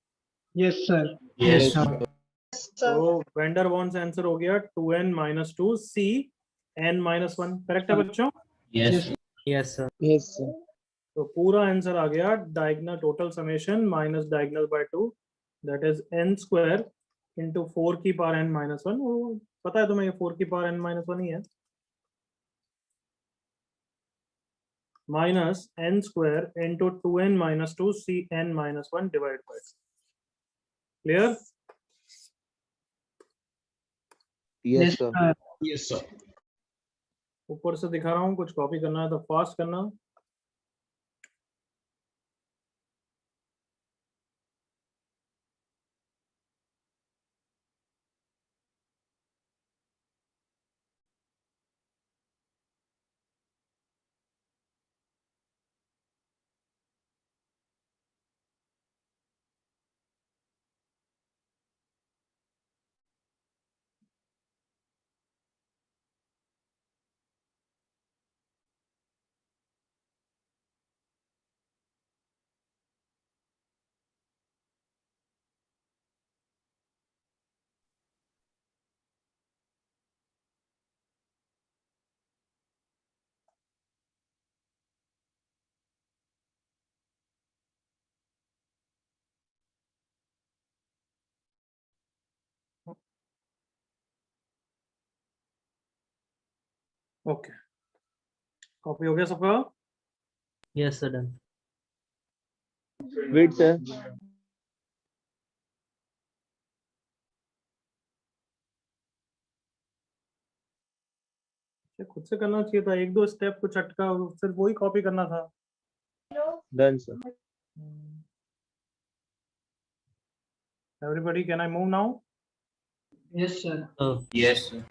F: Yes, sir.
D: Yes.
F: sir.
A: तो वेंडर बॉन्ड से आंसर हो गया 2n minus two C n minus one. Correct है बच्चों?
D: Yes.
C: Yes, sir.
A: तो पूरा आंसर आ गया diagonal total summation minus diagonal by 2, that is n square into 4 की पावर n माइनस वन। पता है तुम्हें ये 4 की पावर n माइनस वन ही है। Minus n square into 2n minus two C n minus one divide by. Clear?
C: Yes, sir.
B: Yes, sir.
A: ऊपर से दिखा रहा हूँ, कुछ कॉपी करना है तो फास्ट करना। ओके, कॉपी हो गया सबका?
C: Yes, sir. Done. Wait, sir.
A: ये खुद से करना चाहिए था, एक दो स्टेप कुछ अटका, सिर्फ वही कॉपी करना था।
C: Done, sir.
A: Everybody can I move now?
F: Yes, sir.
D: Yes. Sir.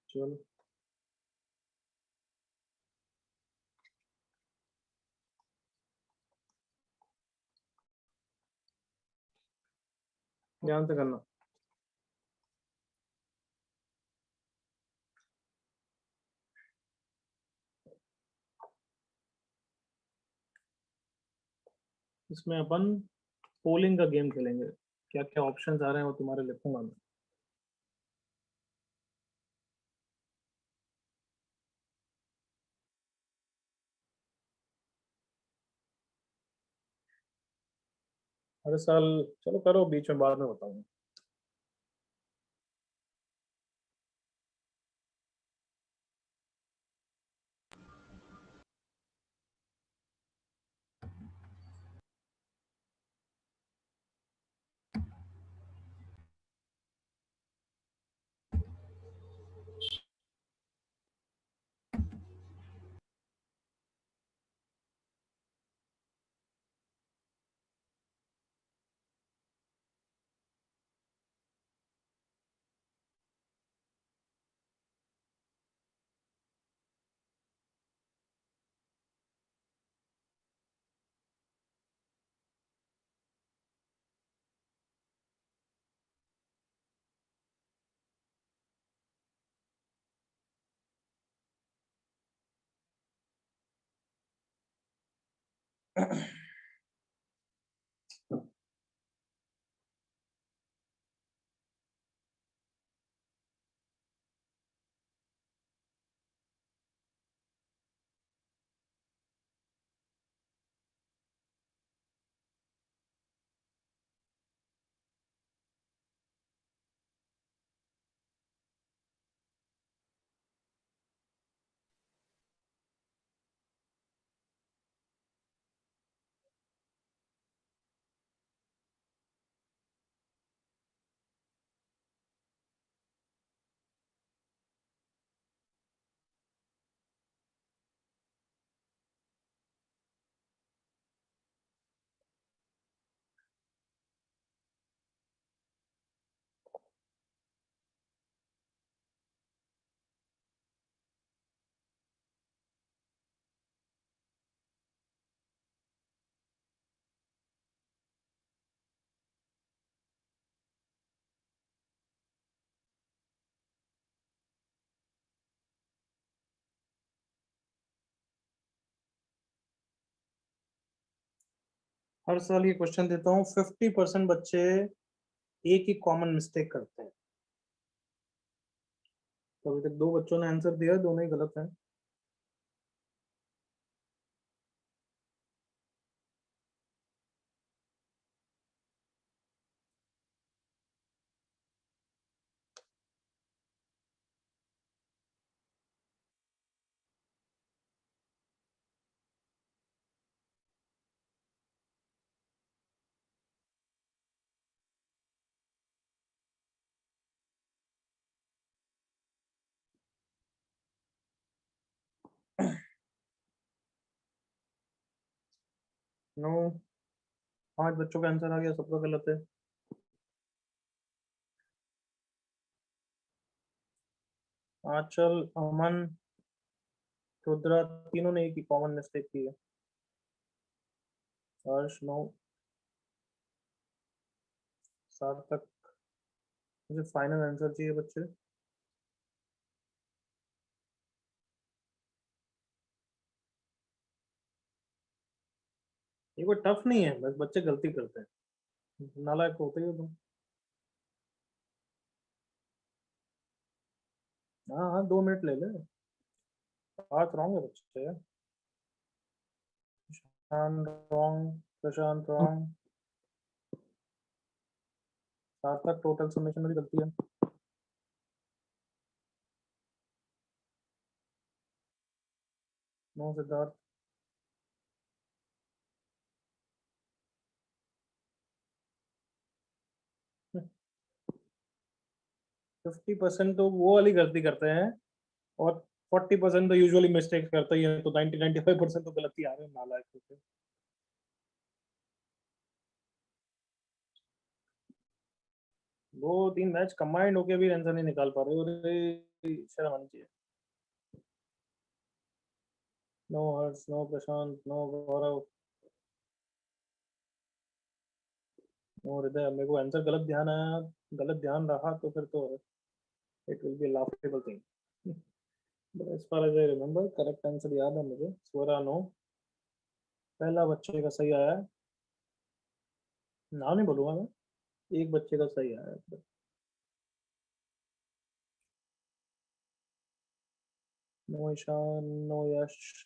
A: चलो ध्यान से करना। इसमें अपन पोलिंग का गेम खेलेंगे। क्या क्या ऑप्शंस आ रहे हैं वो तुम्हारे लिखूंगा मैं। हर साल चलो करो, बीच में बाद में बताऊंगा। हर साल ये क्वेश्चन देता हूँ, 50% बच्चे एक ही कॉमन मिस्टेक करते हैं। तो अभी तक 2 बच्चों ने आंसर दिया, दोनों ही गलत हैं। नो, 5 बच्चों का आंसर आ गया, सबका गलत है। आंचल, अमन, रुद्रा, तीनों ने एक ही कॉमन मिस्टेक की है। हर्ष, नो। सार्थक, मुझे फाइनल आंसर चाहिए बच्चे। ये कोई टफ नहीं है, बस बच्चे गलती करते हैं, नालायक होते ही हो तुम। हाँ हाँ, 2 मिनट ले ले, बात रॉन्ग है बच्चे। शान रॉन्ग, प्रशांत रॉन्ग, सार्थक टोटल समेशन में गलती है। नो सिद्धार्थ। हम्म, 50% तो वो वाली गलती करते हैं और 40% तो यूजुअली मिस्टेक करते ही है, तो 90-95% तो गलती आ रहे हैं, नालायक होते। 2-3 मैच कंबाइंड होके भी आंसर नहीं निकाल पा रहे हो, शर्म आनी चाहिए। नो हर्ष, नो प्रशांत, नो गौरव, नो हृदय। मेरे को आंसर गलत ध्यान आया, गलत ध्यान रहा तो फिर तो it will be laughable thing, but as far as I remember correct answer याद है मुझे। स्वरा, नो। पहला बच्चे का सही आया है, नाम नहीं बोलूंगा मैं, एक बच्चे का सही आया है। नो ईशान, नो यश,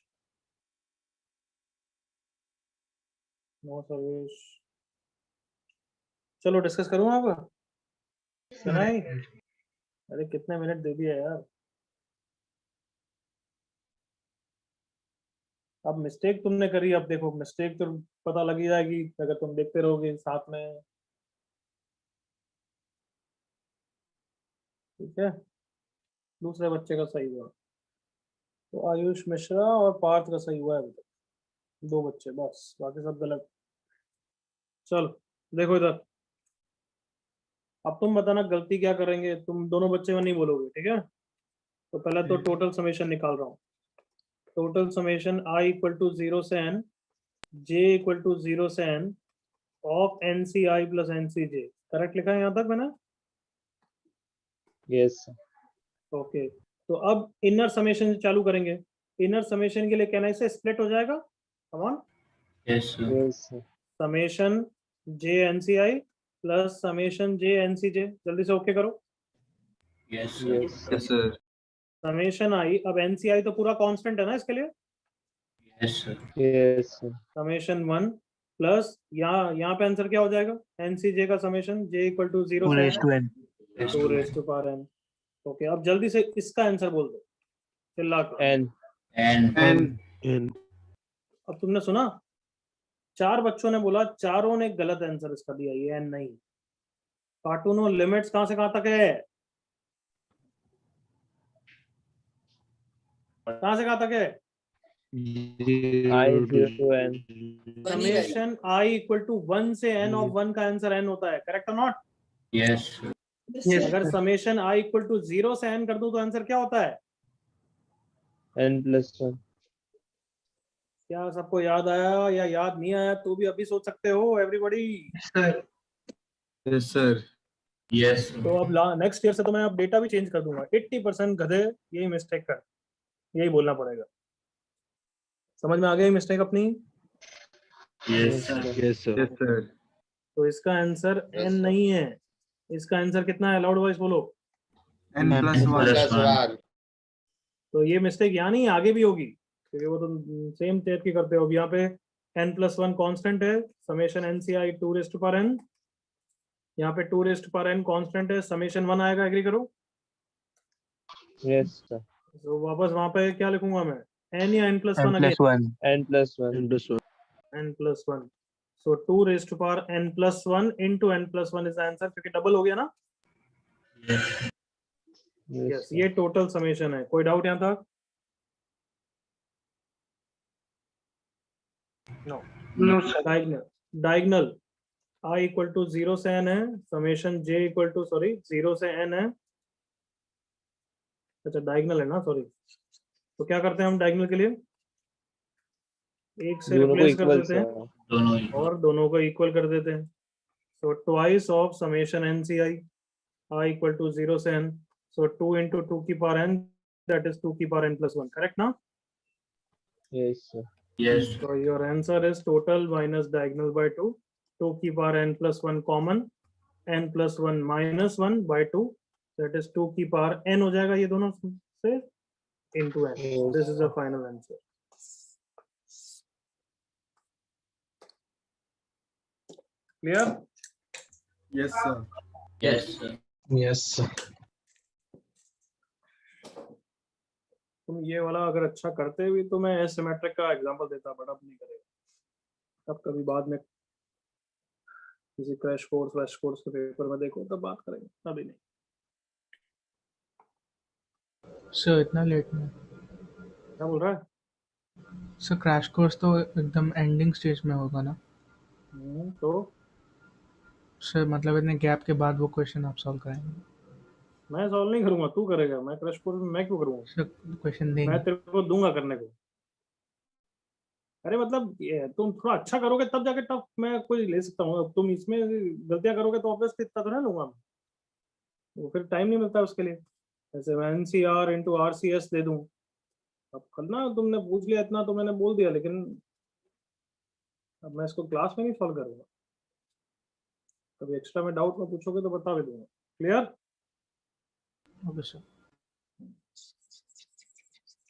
A: नो सर्वेश। चलो डिस्कस करूँ अब। नहीं, अरे कितने मिनट दे दिया यार। अब मिस्टेक तुमने करी, अब देखो मिस्टेक तो पता लग ही जाएगी अगर तुम देखते रहोगे साथ में। ठीक है, दूसरे बच्चे का सही हुआ, तो आयुष मिश्रा और पार्थ का सही हुआ है अभी तक, 2 बच्चे बस, बाकी सब गलत। चलो देखो इधर, अब तुम बताना गलती क्या करेंगे, तुम दोनों बच्चे में नहीं बोलोगे, ठीक है। तो पहले तो टोटल समेशन निकाल रहा हूँ। Total summation i equal to 0 से n, j इक्वल टू 0 से n of NCi plus NCj। Correct लिखा है यहाँ तक मैंने?
C: यस
A: ओके, तो अब इनर समेशन चालू करेंगे। इनर समेशन के लिए कहना इसे स्प्लिट हो जाएगा। कम on,
D: Yes, sir.
C: Yes
A: summation j NCi plus summation j NCj। जल्दी से ओके करो।
D: Yes, sir.
C: Yes
B: sir.
A: Summation i, अब NCi तो पूरा कांस्टेंट है ना इसके लिए,
D: Yes, sir.
C: Yes
A: summation 1 plus यहाँ पे आंसर क्या हो जाएगा, NCj का समेशन j इक्वल टू 0
G: 2
A: से
G: raised to n.
A: 2 raise to power n। Okay, अब जल्दी से इसका आंसर बोल दो चिल्ला कर।
C: एन
D: And
E: n
A: अब तुमने सुना, 4 बच्चों ने बोला, चारों ने गलत आंसर इसका दिया, ये n नहीं। कार्टूनों लिमिट्स कहां से कहां तक है, कहां से कहां तक है?
C: I 0 to n
A: summation i equal to 1 से n ऑफ 1 का आंसर n होता है, करेक्ट और नॉट?
D: yes, sir.
A: अगर समेशन i इक्वल टू 0 से n कर दूं तो आंसर क्या होता है?
C: n plus 1
A: क्या सबको याद आया, या याद नहीं आया तो भी अभी सोच सकते हो everybody?
F: sir.
B: Yes, sir.
D: Yes, sir.
A: तो अब नेक्स्ट ईयर से तो मैं अब डेटा भी चेंज कर दूंगा। 80% गधे यही मिस्टेक कर, यही बोलना पड़ेगा। समझ में आ गई मिस्टेक अपनी?
D: Yes, sir.
B: Yes, sir. Yes, sir.
A: तो इसका आंसर
D: Yes,
A: n
D: sir.
A: नहीं है, इसका आंसर कितना है? लाउड वॉइस बोलो।
I: N plus
G: N
I: 1.
D: Plus 1.
A: तो ये मिस्टेक यहाँ नहीं, आगे भी होगी, क्योंकि वो तो सेम टाइप की करते हो। अब यहाँ पे n+1 कांस्टेंट है, समेशन NCI 2n। यहाँ पे 2n कांस्टेंट है, समेशन 1 आएगा। एग्री करो?
C: Yes, sir.
A: तो वापस वहां पे क्या लिखूंगा मैं? n या n+1
G: N
A: again?
G: plus 1.
C: N plus 1.
B: And this one.
A: n+1। सो 2n+1 into n+1 is answer, क्योंकि डबल हो गया ना।
D: Yes.
C: Yes,
A: yes,
C: sir.
A: ये टोटल समेशन है। कोई डाउट यहाँ तक? No.
F: No, sir.
A: Diagonal I equal to 0 से n है, समेशन j इक्वल टू 0 से n है। अच्छा डायगनल है ना, सॉरी। तो क्या करते हैं हम डायगनल के लिए? एक से
C: दोनों को
A: रिप्लेस कर
C: equal,
A: देते हैं
C: sir.
D: दोनों equal.
A: और दोनों को इक्वल कर देते हैं। So twice of summation NCI I equal to 0 से n, सो 2 into 2 की पावर n, दैट इज 2 की पावर n+1, करेक्ट ना?
C: Yes, sir.
D: Yes.
A: So your answer is total minus diagonal by 2, 2 की power n+1 common, n+1 minus 1 by 2, that is 2 की power n हो जाएगा ये दोनों से into n.
C: Yes.
A: This is the final answer. Clear?
I: Yes, sir.
D: Yes, sir.
G: Yes.
A: तुम ये वाला अगर अच्छा करते भी तो मैं एसिमेट्रिक का एग्जांपल देता, बट अब नहीं करेगा। अब कभी बाद में किसी क्रैश कोर्स के पेपर में देखो तब बात करेंगे, अभी नहीं।
J: सर इतना लेट में?
A: क्या बोल रहा है?
J: सर क्रैश कोर्स तो एकदम एंडिंग स्टेज में होगा ना?
A: तो
J: सर मतलब इतने गैप के बाद वो क्वेश्चन आप सॉल्व कराएंगे?
A: मैं सॉल्व नहीं करूंगा, तू करेगा। मैं क्रैश कोर्स में मैं क्यों करूंगा?
J: सर क्वेश्चन देंगे?
A: मैं तेरे को दूंगा करने को। अरे मतलब ये तुम थोड़ा अच्छा करोगे तब जाके टफ मैं कोई ले सकता हूँ। अब तुम इसमें गलतियां करोगे तो ऑब्वियसली इतना तो नहीं लूंगा मैं, वो फिर टाइम नहीं मिलता उसके लिए। जैसे मैं NCR into RCS दे दूं, अब कल ना तुमने पूछ लिया इतना तो मैंने बोल दिया, लेकिन अब मैं इसको क्लास में नहीं सॉल्व करूंगा। कभी एक्स्ट्रा में डाउट में पूछोगे तो बता भी दूंगा। क्लियर?
J: Okay sir.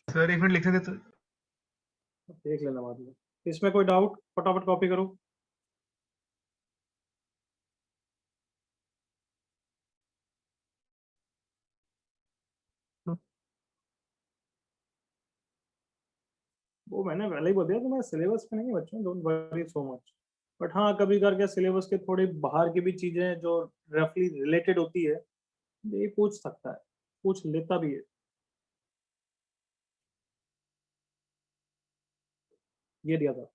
G: सर एक मिनट लिख सकते तो?
A: देख लेना बाद में। इसमें कोई डाउट? फटाफट कॉपी करो। वो मैंने पहले ही बोल दिया कि मैं सिलेबस पे नहीं बच्चों, don't worry so much. But हाँ, कभी करके सिलेबस के थोड़े बाहर की भी चीजें जो रफली रिलेटेड होती है ये पूछ सकता है, पूछ लेता भी है। ये दिया था।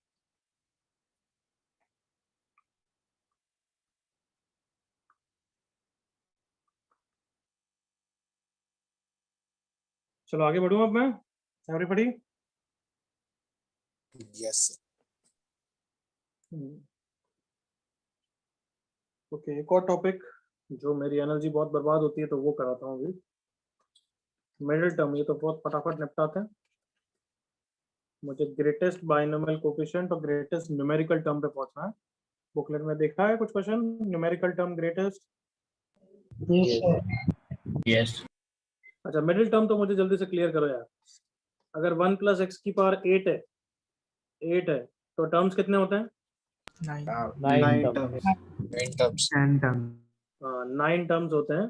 A: चलो आगे बढ़ूं अब मैं। एवरीबॉडी?
K: यस।
A: ओके, एक और टॉपिक जो मेरी एनर्जी बहुत बर्बाद होती है तो वो कराता हूँ अभी। मिडिल टर्म, ये तो बहुत फटाफट निपटाते हैं। मुझे ग्रेटेस्ट बाइनोमियल कोफिशिएंट और ग्रेटेस्ट न्यूमेरिकल टर्म पे पहुंचना है। बुकलेट में देखा है कुछ question numerical term greatest?
F: Yes, sir.
D: Yes.
A: अच्छा, मिडिल टर्म तो मुझे जल्दी से क्लियर करो यार। अगर 1 + x की पावर 8 है तो टर्म्स कितने होते हैं?
J: 9।
C: 9
I: terms.
K: 9 terms.
J: 10 टर्म।
A: 9 टर्म्स होते हैं,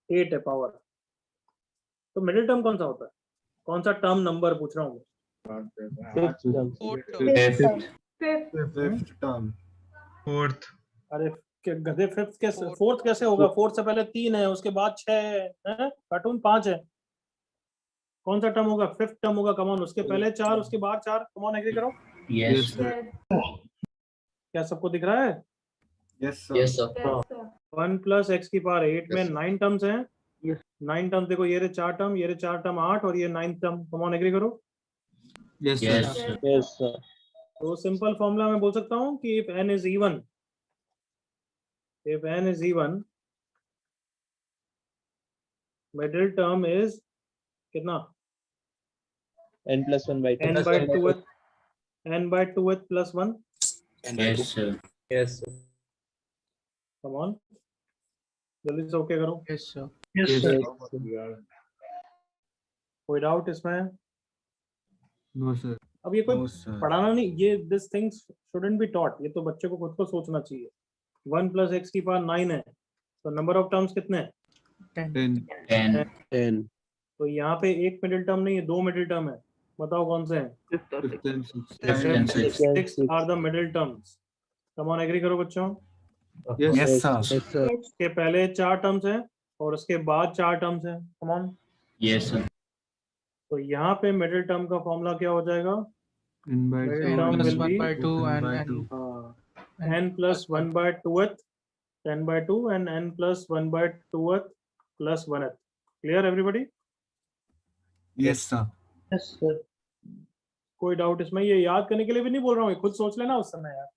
A: 8 है पावर। तो मिडिल टर्म कौन सा होता है? कौन सा टर्म नंबर पूछ रहा हूँ मैं?
I: Fifth term.
G: फोर्थ।
A: अरे गधे, फिफ्थ कैसे? फोर्थ कैसे होगा? फोर्थ से पहले 3 है, उसके बाद 6 है, कार्टून 5 है। कौन सा टर्म होगा? फिफ्थ टर्म होगा। कमॉन, उसके पहले 4, उसके बाद 4। कमॉन, एग्री करो।
D: Yes.
A: क्या सबको दिख रहा है?
I: Yes, sir.
D: Yes, sir.
A: 1 + x की पावर 8 में 9 टर्म्स हैं। 9 टर्म्स देखो, ये रहे 4 टर्म, ये रहे 4 टर्म 8 और ये 9 टर्म। कमॉन, एग्री करो।
B: Yes,
D: Yes.
B: sir.
C: Yes, sir.
A: तो सिंपल फॉर्मूला मैं बोल सकता हूँ कि if n is even, middle term is कितना?
C: N plus 1 by 2.
A: n by 2 है। n by 2th plus 1.
D: Yes, sir.
C: Yes, sir.
A: Come on, जल्दी से ओके करो.
J: Yes, sir.
F: Yes,
B: Yes,
F: sir.
B: sir.
A: कोई डाउट इसमें?
B: No, sir.
A: अब ये कोई
I: No, sir.
A: पढ़ाना नहीं, ये this things shouldn't be taught. ये तो बच्चे को खुद को सोचना चाहिए. 1 plus x की पावर 9 है, तो नंबर ऑफ टर्म्स कितने हैं?
J: 10.
B: 10.
D: 10.
E: 10.
A: तो यहाँ पे एक मिडिल टर्म नहीं है, 2 मिडिल टर्म है. बताओ कौन से हैं?
B: 5 and 6.
D: 6 and 6.
A: 6 are the middle terms. Come on, agree करो बच्चों.
B: Yes,
I: Yes, sir.
E: Yes, sir.
A: उसके पहले 4 टर्म्स हैं और उसके बाद 4 टर्म्स हैं. Come on.
D: Yes, sir.
A: तो यहाँ पे मिडिल टर्म का फॉर्मूला क्या हो जाएगा?
B: N by
A: Middle
B: 2.
A: term
J: N plus
A: will
J: 1
A: be
J: by 2
B: N by
J: and
B: 2.
A: n plus 1 by 2th, 10 by 2 and n plus 1 by 2th plus 1th. Clear everybody?
I: Yes, sir.
F: Yes, sir.
A: कोई डाउट इसमें? ये याद करने के लिए भी नहीं बोल रहा हूँ, ये खुद सोच लेना उस समय यार.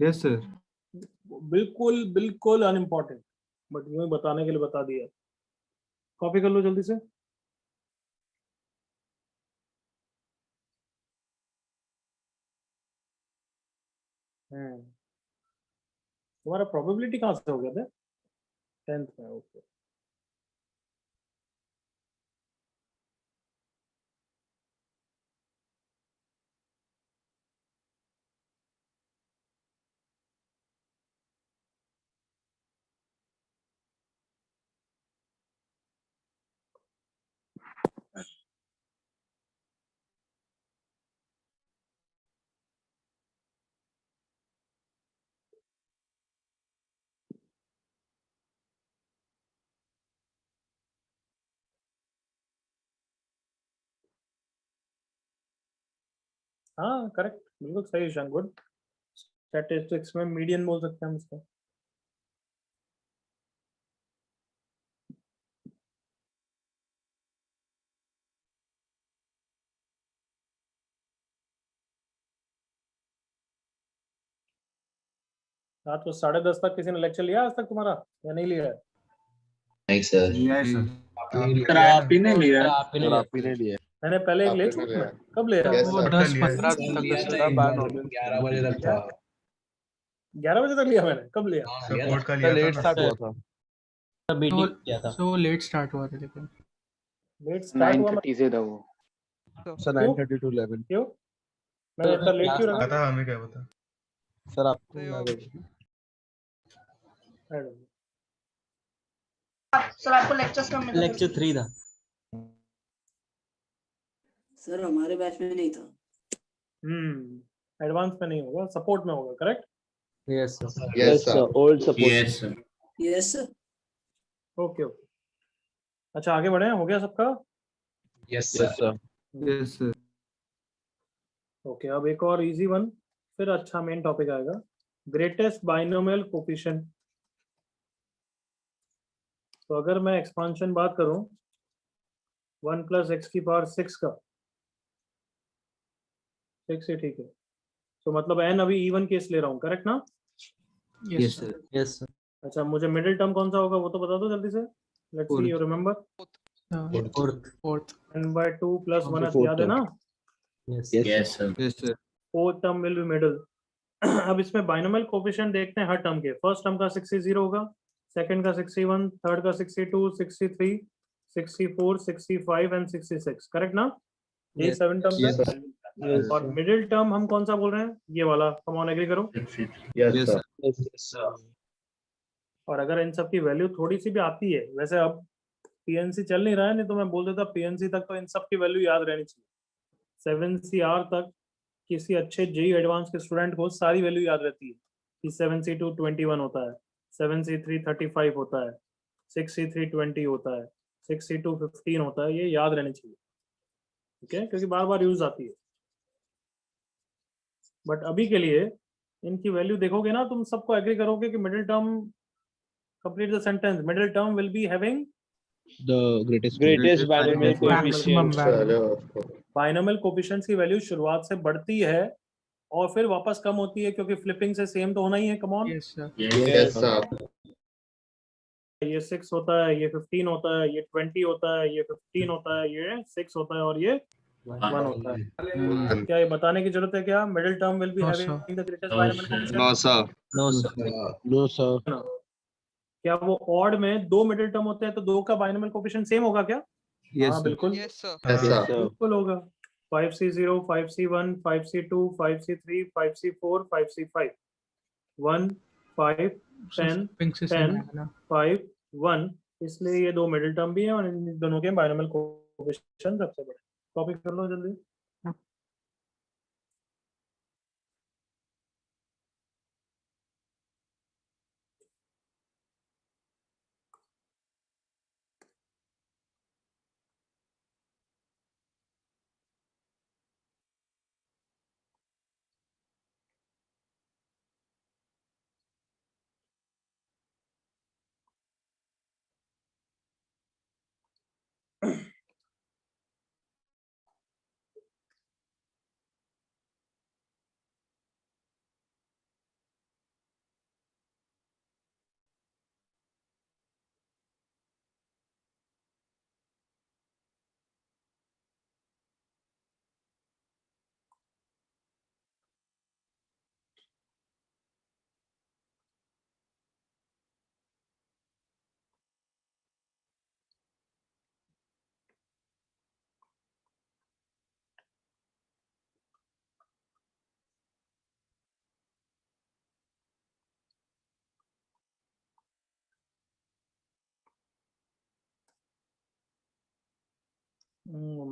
B: Yes, sir.
A: बिल्कुल बिल्कुल अनइम्पोर्टेंट, बट यूं ही बताने के लिए बता दिया. कॉपी कर लो जल्दी से. तुम्हारा प्रोबेबिलिटी कहाँ से हो गया था? 10th में. ओके. हाँ करेक्ट, बिल्कुल सही ईशान. गुड. स्टैटिस्टिक्स में मीडियन बोल सकते हैं हम इसको. रात को 10:30 तक किसी ने लेक्चर लिया आज तक तुम्हारा या नहीं लिया है?
D: नहीं, sir.
I: Yes, sir.
G: सर आप ही ने लिया.
E: सर आप ही ने लिया.
A: मैंने पहले एक ले
E: आपने
A: चुका
E: लिया.
A: है. कब ले
E: Yes,
J: वो
E: sir.
J: 10-15 तक
E: सर बाद में
D: 11 बजे तक था.
A: 11 बजे तक लिया मैंने. कब लिया?
G: सपोर्ट का
E: सर
G: लिया
E: लेट
G: था
E: स्टार्ट
G: ना.
E: हुआ था.
J: so लेट स्टार्ट हुआ था लेकिन
A: लेट स्टार्ट हुआ?
F: 9:30 से था वो.
E: Sir 9:30 to 11.
A: क्यों? मैंने इतना लेट क्यों रखा?
G: पता हमें क्या पता.
E: सर आपको
H: सर आपको लेक्चर्स कब मिला?
K: लेक्चर 3 था
L: सर, हमारे बैच में नहीं था.
A: एडवांस में नहीं होगा, सपोर्ट में होगा. Correct.
C: Yes, sir.
E: Yes, sir.
C: Old support.
D: Yes, sir.
L: Yes sir.
A: Okay okay. अच्छा आगे बढ़े. हो गया सबका?
D: Yes,
E: Yes, sir.
B: Yes, sir.
A: Okay. अब एक और इजी वन, फिर अच्छा मेन टॉपिक आएगा. Greatest binomial coefficient. तो अगर मैं एक्सपांशन बात करूं 1 plus x की पावर 6 का, 6 ही ठीक है. तो मतलब n अभी इवन केस ले रहा हूं. करेक्ट ना?
B: Yes, sir.
C: Yes, sir.
A: अच्छा मुझे मिडिल टर्म कौन सा होगा वो तो बता दो जल्दी से. Let's see. You remember?
C: Fourth.
A: n by 2 plus 1 याद है ना?
C: Yes.
D: Yes, sir.
B: Yes, sir.
A: Fourth term will B middle. अब इसमें बाइनोमियल कोफिशिएंट देखते हैं हर टर्म के. फर्स्ट टर्म का 60 होगा, सेकंड का 61, थर्ड का 62, 63, 64, 65 एंड 66. करेक्ट ना? ये
C: Yes.
A: 7 टर्म्स
E: Yes,
A: हैं. और मिडिल टर्म हम कौन सा बोल रहे हैं? ये वाला. कम ऑन एग्री करो.
E: Yes,
B: Yes,
E: sir.
C: Yes, sir.
A: और अगर इन सब की वैल्यू थोड़ी सी भी आती है, वैसे अब पीएनसी चल नहीं रहा है, नहीं तो मैं बोल देता पीएनसी तक तो इन सब की वैल्यू याद रहनी चाहिए. 7CR तक किसी अच्छे जेई एडवांस के स्टूडेंट को सारी वैल्यू याद रहती है कि 7C2 21 होता है, 7C3 35 होता है, 6C3 20 होता है, 6C2 15 होता है. ये याद रहनी चाहिए. ठीक है, क्योंकि बार बार यूज आती है. बट अभी के लिए इनकी वैल्यू देखोगे ना, तुम सबको एग्री करोगे कि middle term, complete the sentence, middle term will be having
E: The greatest.
C: Greatest binomial
J: maximum
C: coefficient.
J: value.
A: Binomial coefficients की वैल्यू शुरुआत से बढ़ती है और फिर वापस कम होती है, क्योंकि फ्लिपिंग से सेम तो होना ही है. Come on.
J: Yes, sir.
E: Yes, sir.
A: ये 6 होता है, ये 15 होता है, ये 20 होता है, ये 15 होता है, ये 6 होता है और ये 1 होता है। क्या ये बताने की जरूरत है क्या? Middle term will B
J: No,
A: having the greatest
D: No,
A: binomial
D: sir.
A: Coefficient.
E: No, sir.
C: No, sir.
E: No, sir.
A: क्या वो ऑड में 2 मिडिल टर्म होते हैं तो 2 का बाइनोमियल कोएफिशिएंट सेम होगा क्या?
B: Yes,
A: हाँ
B: sir.
A: बिल्कुल
I: Yes, sir.
E: Yes, sir.
A: बिल्कुल होगा। 5C0, 5C1, 5C2, 5C3, 5C4, 5C5, 1, 5, 10,
J: pink से
A: 10,
J: सेम है ना?
A: 5, 1, इसलिए ये 2 मिडिल टर्म भी है और इन दोनों के बाइनोमियल कोएफिशिएंट सबसे बड़े। कॉपी कर लो जल्दी।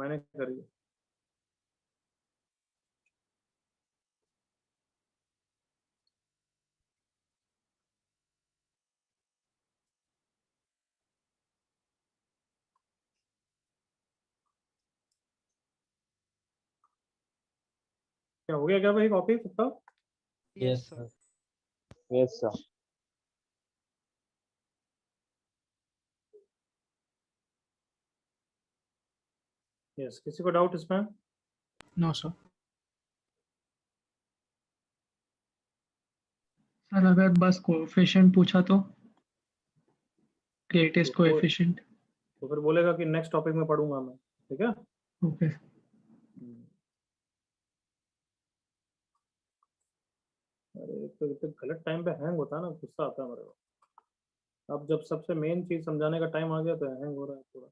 A: मैंने करी। क्या हो गया क्या भाई कॉपी सबका?
I: Yes, sir.
C: Yes, sir.
A: Yes, किसी को डाउट इसमें?
J: No sir.
F: सर अगर बस कोएफिशिएंट पूछा तो ग्रेटेस्ट कोएफिशिएंट।
A: तो फिर बोलेगा कि नेक्स्ट टॉपिक में पढ़ूंगा मैं, ठीक है?
F: ओके।
A: अरे तो गलत टाइम पे हैंग होता है ना, गुस्सा आता है मेरे को। अब जब सबसे मेन चीज समझाने का टाइम आ गया तो हैंग हो रहा है पूरा।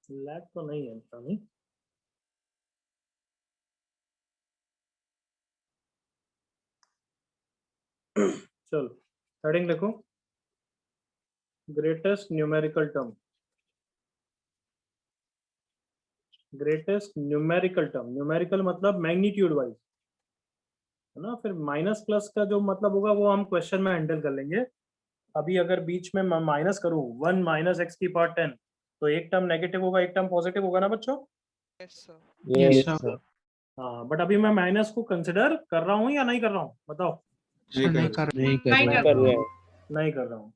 A: लैग तो नहीं है पता नहीं। चलो हेडिंग देखो, greatest numerical term. Greatest numerical term, numerical मतलब मैग्नीट्यूड वाइज है ना। फिर माइनस प्लस का जो मतलब होगा वो हम क्वेश्चन में हैंडल कर लेंगे। अभी अगर बीच में माइनस करूँ 1 माइनस एक्स की पावर 10 तो एक टर्म नेगेटिव होगा एक टर्म पॉजिटिव होगा ना बच्चों?
I: Yes, sir.
C: Yes,
J: sir.
C: sir.
A: हाँ, बट अभी मैं माइनस को कंसिडर कर रहा हूँ या नहीं कर रहा हूँ बताओ?
J: नहीं कर
E: नहीं कर
C: नहीं कर रहे हैं।
A: नहीं कर रहा हूँ।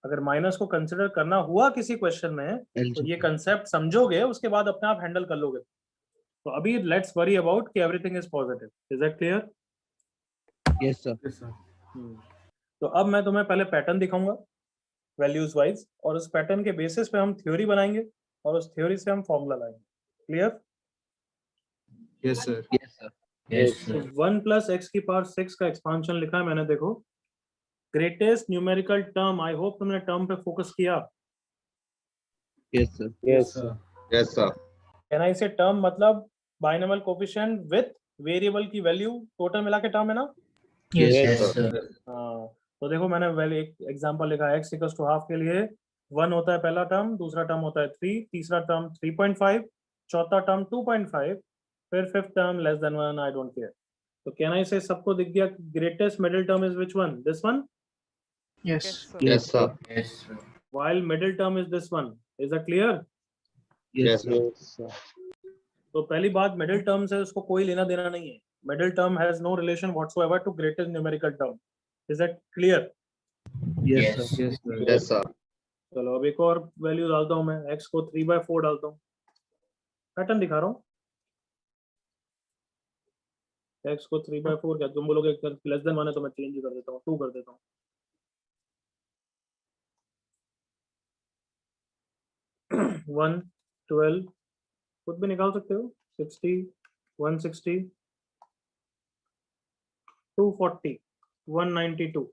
A: अगर माइनस को कंसिडर करना हुआ किसी क्वेश्चन में तो ये कंसेप्ट समझोगे, उसके बाद अपने आप हैंडल कर लोगे। तो अभी लेट्स वरी अबाउट कि everything is positive. Is that clear?
E: Yes, sir.
B: Yes, sir.
A: तो अब मैं तुम्हें पहले पैटर्न दिखाऊंगा वैल्यूज वाइज, और उस पैटर्न के बेसिस पे हम थ्योरी बनाएंगे और उस थ्योरी से हम फॉर्मूला लाएंगे। Clear?
B: Yes, sir.
E: Yes, sir.
D: Yes, sir.
A: 1 plus x की पावर 6 का एक्सपांशन लिखा है मैंने, देखो। Greatest numerical term, I hope तुमने टर्म पे फोकस किया।
E: Yes, sir.
C: Yes, sir.
E: Yes, sir.
A: Can I से टर्म मतलब बाइनोमियल कोएफिशिएंट विद वेरिएबल की वैल्यू टोटल मिला के टर्म है ना?
J: Yes,
C: Yes,
D: Yes,
C: sir.
D: sir.
A: हाँ, तो देखो मैंने वैल्यू एक एग्जांपल लिखा है। x इक्वल्स टू हाफ के लिए 1 होता है पहला टर्म, दूसरा टर्म होता है 3, तीसरा टर्म 3.5, चौथा टर्म 2.5, फिर fifth term less than 1। I don't care. तो कैन आई से सबको दिख गया greatest middle term is which one? This one.
J: yes,
I: Yes, sir.
E: Yes, sir.
D: Yes, sir.
A: While middle term is this one. Is that clear?
E: Yes, sir.
C: Yes, sir.
A: तो पहली बात, मिडिल टर्म से उसको कोई लेना देना नहीं है। Middle term has no relation whatsoever to greatest numerical term. Is that clear?
E: Yes, sir.
B: Yes, sir.
E: Yes, sir.
A: चलो अब एक और वैल्यू डालता हूँ मैं, x को 3/4 डालता हूँ। पैटर्न दिखा रहा हूँ। x को 3/4 क्या तुम बोलोगे लेस देन 1 है तो मैं चेंज कर देता हूँ 2 कर देता हूँ। वन 12 खुद भी निकाल सकते हो 60 160 240 192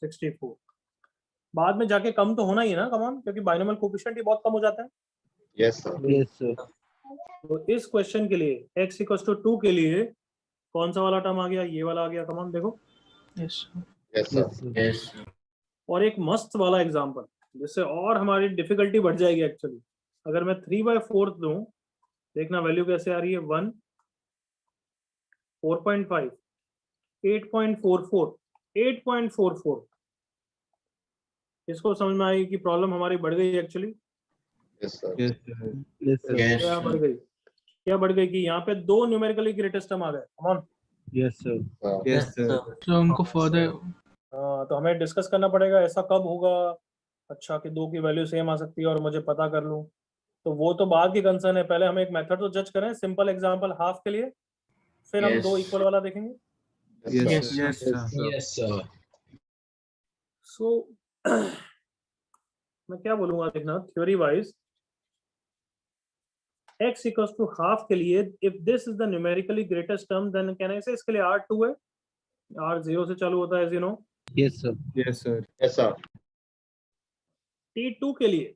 A: 64 बाद में जाके कम तो होना ही है ना कमान क्योंकि बाइनोमियल कोएफिशिएंट ही बहुत कम हो जाता है।
E: Yes, sir. Yes, sir.
A: तो इस क्वेश्चन के लिए x = 2 के लिए कौन सा वाला टर्म आ गया ये वाला आ गया कमान देखो।
J: Yes
E: Yes, sir.
D: Yes.
A: और एक मस्त वाला एग्जांपल जिससे और हमारी डिफिकल्टी बढ़ जाएगी एक्चुअली। अगर मैं 3/4 दूं देखना वैल्यू कैसे आ रही है 1 4.5 8.44 8.44 इसको समझ में आएगी कि प्रॉब्लम हमारी बढ़ गई actually.
E: Yes, sir.
B: Yes, sir.
E: Yes, sir.
D: Yes.
A: क्या बढ़ गई कि यहाँ पे 2 न्यूमेरिकली ग्रेटेस्ट टर्म आ गए। कम on
B: Yes, sir.
E: Wow.
B: Yes, sir.
J: तो उनको फर्दर
A: तो हमें डिस्कस करना पड़ेगा ऐसा कब होगा अच्छा कि 2 की वैल्यू सेम आ सकती है और मुझे पता कर लूं। तो वो तो बाद की कंसर्न है, पहले हम एक मेथड तो जज करें सिंपल एग्जांपल हाफ के लिए, फिर हम
D: Yes.
A: 2 इक्वल वाला देखेंगे।
B: Yes,
J: Yes,
B: sir. Yes, sir.
C: Yes, sir.
A: सो मैं क्या बोलूंगा देखना थ्योरी वाइज x = हाफ के लिए if this is the numerically greatest term then can I say इसके लिए r 2 है, r 0 से चालू होता है as you know.
E: Yes, sir.
B: Yes, sir.
E: Yes, sir.
A: t2 के लिए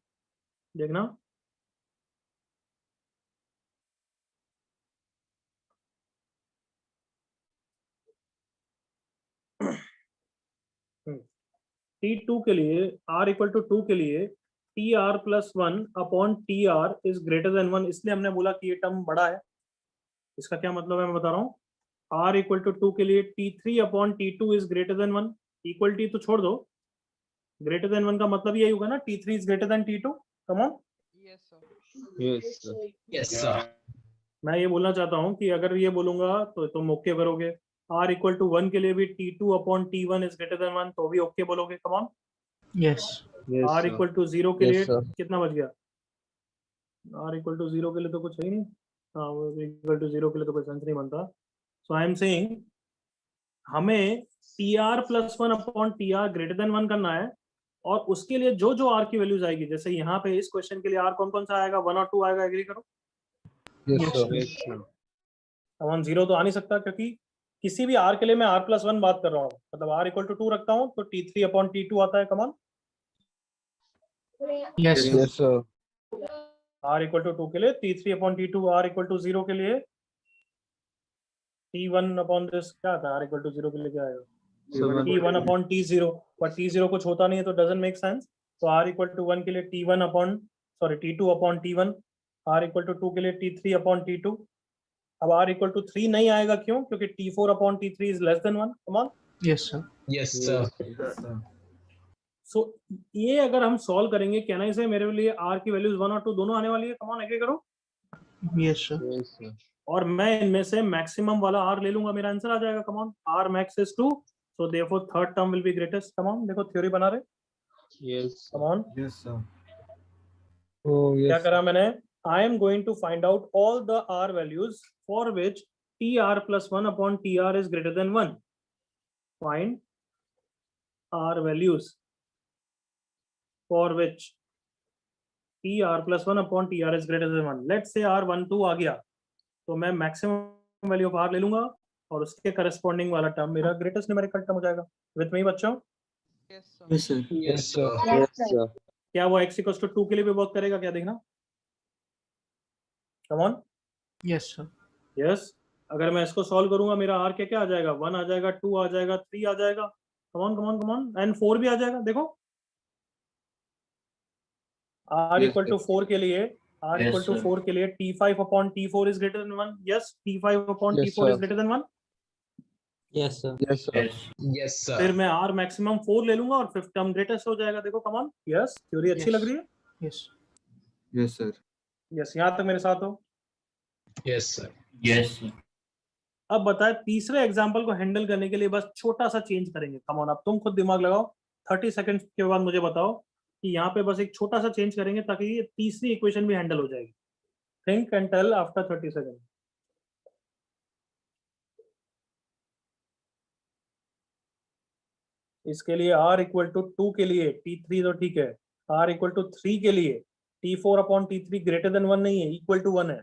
A: देखना t2 के लिए r = 2 के लिए tr+1/tr इज ग्रेटर देन 1 इसलिए हमने बोला कि ये टर्म बड़ा है। इसका क्या मतलब है मैं बता रहा हूँ r = 2 के लिए t3/t2 is greater than 1 equal T तो छोड़ दो ग्रेटर देन 1 का मतलब यही होगा ना t3 is greater than t2। Come on
I: Yes, sir.
B: Yes, sir.
C: Yes, sir.
A: मैं ये बोलना चाहता हूँ कि अगर ये बोलूंगा तो तुम ओके करोगे। r = 1 के लिए भी t2/t1 इज ग्रेटर देन 1 तो भी ओके बोलोगे। Come on
J: yes
B: Yes,
A: r
B: sir.
A: = 0 के
E: Yes,
A: लिए
E: sir.
A: कितना बच गया r = 0 के लिए तो कुछ है ही नहीं। हाँ = 0 के लिए तो कोई सेंस नहीं बनता। सो आई एम सेइंग हमें tr+1/tr ग्रेटर देन 1 करना है और उसके लिए जो जो r की वैल्यूज आएगी जैसे यहाँ पे इस क्वेश्चन के लिए r कौन कौन सा आएगा 1 और 2 आएगा। एग्री करो।
E: Yes,
J: Yes,
E: sir.
B: Yes, sir.
A: अब 0 तो आ नहीं सकता क्योंकि किसी भी r के लिए मैं r+1 बात कर रहा हूँ मतलब r = 2 रखता हूँ तो t3/t2 आता है। Come on
J: yes
E: Yes, sir.
A: r = 2 के लिए t3/t2 r = 0 के लिए t1 this क्या था r = 0 के लिए क्या आएगा t1/t0 पर t0 कुछ होता नहीं है तो डजंट मेक सेंस। तो r = 1 के लिए t2/t1 r = 2 के लिए t3/t2। अब r = 3 नहीं आएगा क्यों क्योंकि t4/t3 is less then 1। Come on
J: yes sir
C: Yes, sir.
B: Yes, sir.
A: सो ये अगर हम सॉल्व करेंगे क्या ना इसे मेरे लिए r की वैल्यूज 1 और 2 दोनों आने वाली है। कम ऑन एग्री करो।
J: Yes sir
B: Yes, sir.
A: और मैं इनमें से मैक्सिमम वाला r ले लूंगा मेरा आंसर आ जाएगा। Come on r max is 2 so therefore third term will be greatest। Come on देखो थ्योरी बना रहे।
B: Yes,
A: come
B: sir.
A: On
B: Yes, sir.
E: Oh,
A: क्या
E: yes.
A: करा मैंने I am going to find out all the r values for which tr+1/tr is greater than 1। Find r values for which tr+1/tr is greater than 1। let's say r12 आ गया तो मैं मैक्सिमम वैल्यू ऑफ r ले लूंगा और उसके करस्पॉन्डिंग वाला टर्म मेरा ग्रेटेस्ट न्यूमेरिकल टर्म हो जाएगा। विद मी बच्चों
I: Yes, sir.
B: Yes, sir.
C: Yes, sir.
E: Yes, sir.
A: क्या वो x = 2 के लिए भी वर्क करेगा क्या देखना। Come on
J: yes sir
A: yes अगर मैं इसको सॉल्व करूंगा मेरा r क्या आ जाएगा 1 आ जाएगा 2 आ जाएगा 3 आ जाएगा। कम ऑन एंड 4 भी आ जाएगा। देखो r
B: Yes,
A: = 4 के लिए r
D: Yes,
A: =
D: sir.
A: 4 के लिए t5/t4 is greater than 1। yes t5/t4
E: Yes,
A: is
E: sir.
A: greater than 1।
E: Yes, sir.
D: Yes.
C: Yes, sir.
A: फिर मैं r मैक्सिमम 4 ले लूंगा और फिफ्थ टर्म ग्रेटेस्ट हो जाएगा। देखो कम ऑन यस थ्योरी अच्छी
J: Yes.
A: लग रही है।
J: Yes
B: Yes, sir.
A: यस यहाँ तक मेरे साथ हो।
C: Yes, sir.
D: Yes.
A: अब बताए तीसरे एग्जाम्पल को हैंडल करने के लिए बस छोटा सा चेंज करेंगे। कम ऑन अब तुम खुद दिमाग लगाओ 30 सेकंड्स के बाद मुझे बताओ कि यहाँ पे बस एक छोटा सा चेंज करेंगे ताकि ये तीसरी इक्वेशन भी हैंडल हो जाएगी। Think and tell after 30 second. इसके लिए r इक्वल टू 2 के लिए t3 तो ठीक है, r इक्वल टू 3 के लिए t4 upon t3 greater than 1 नहीं है, इक्वल टू 1 है।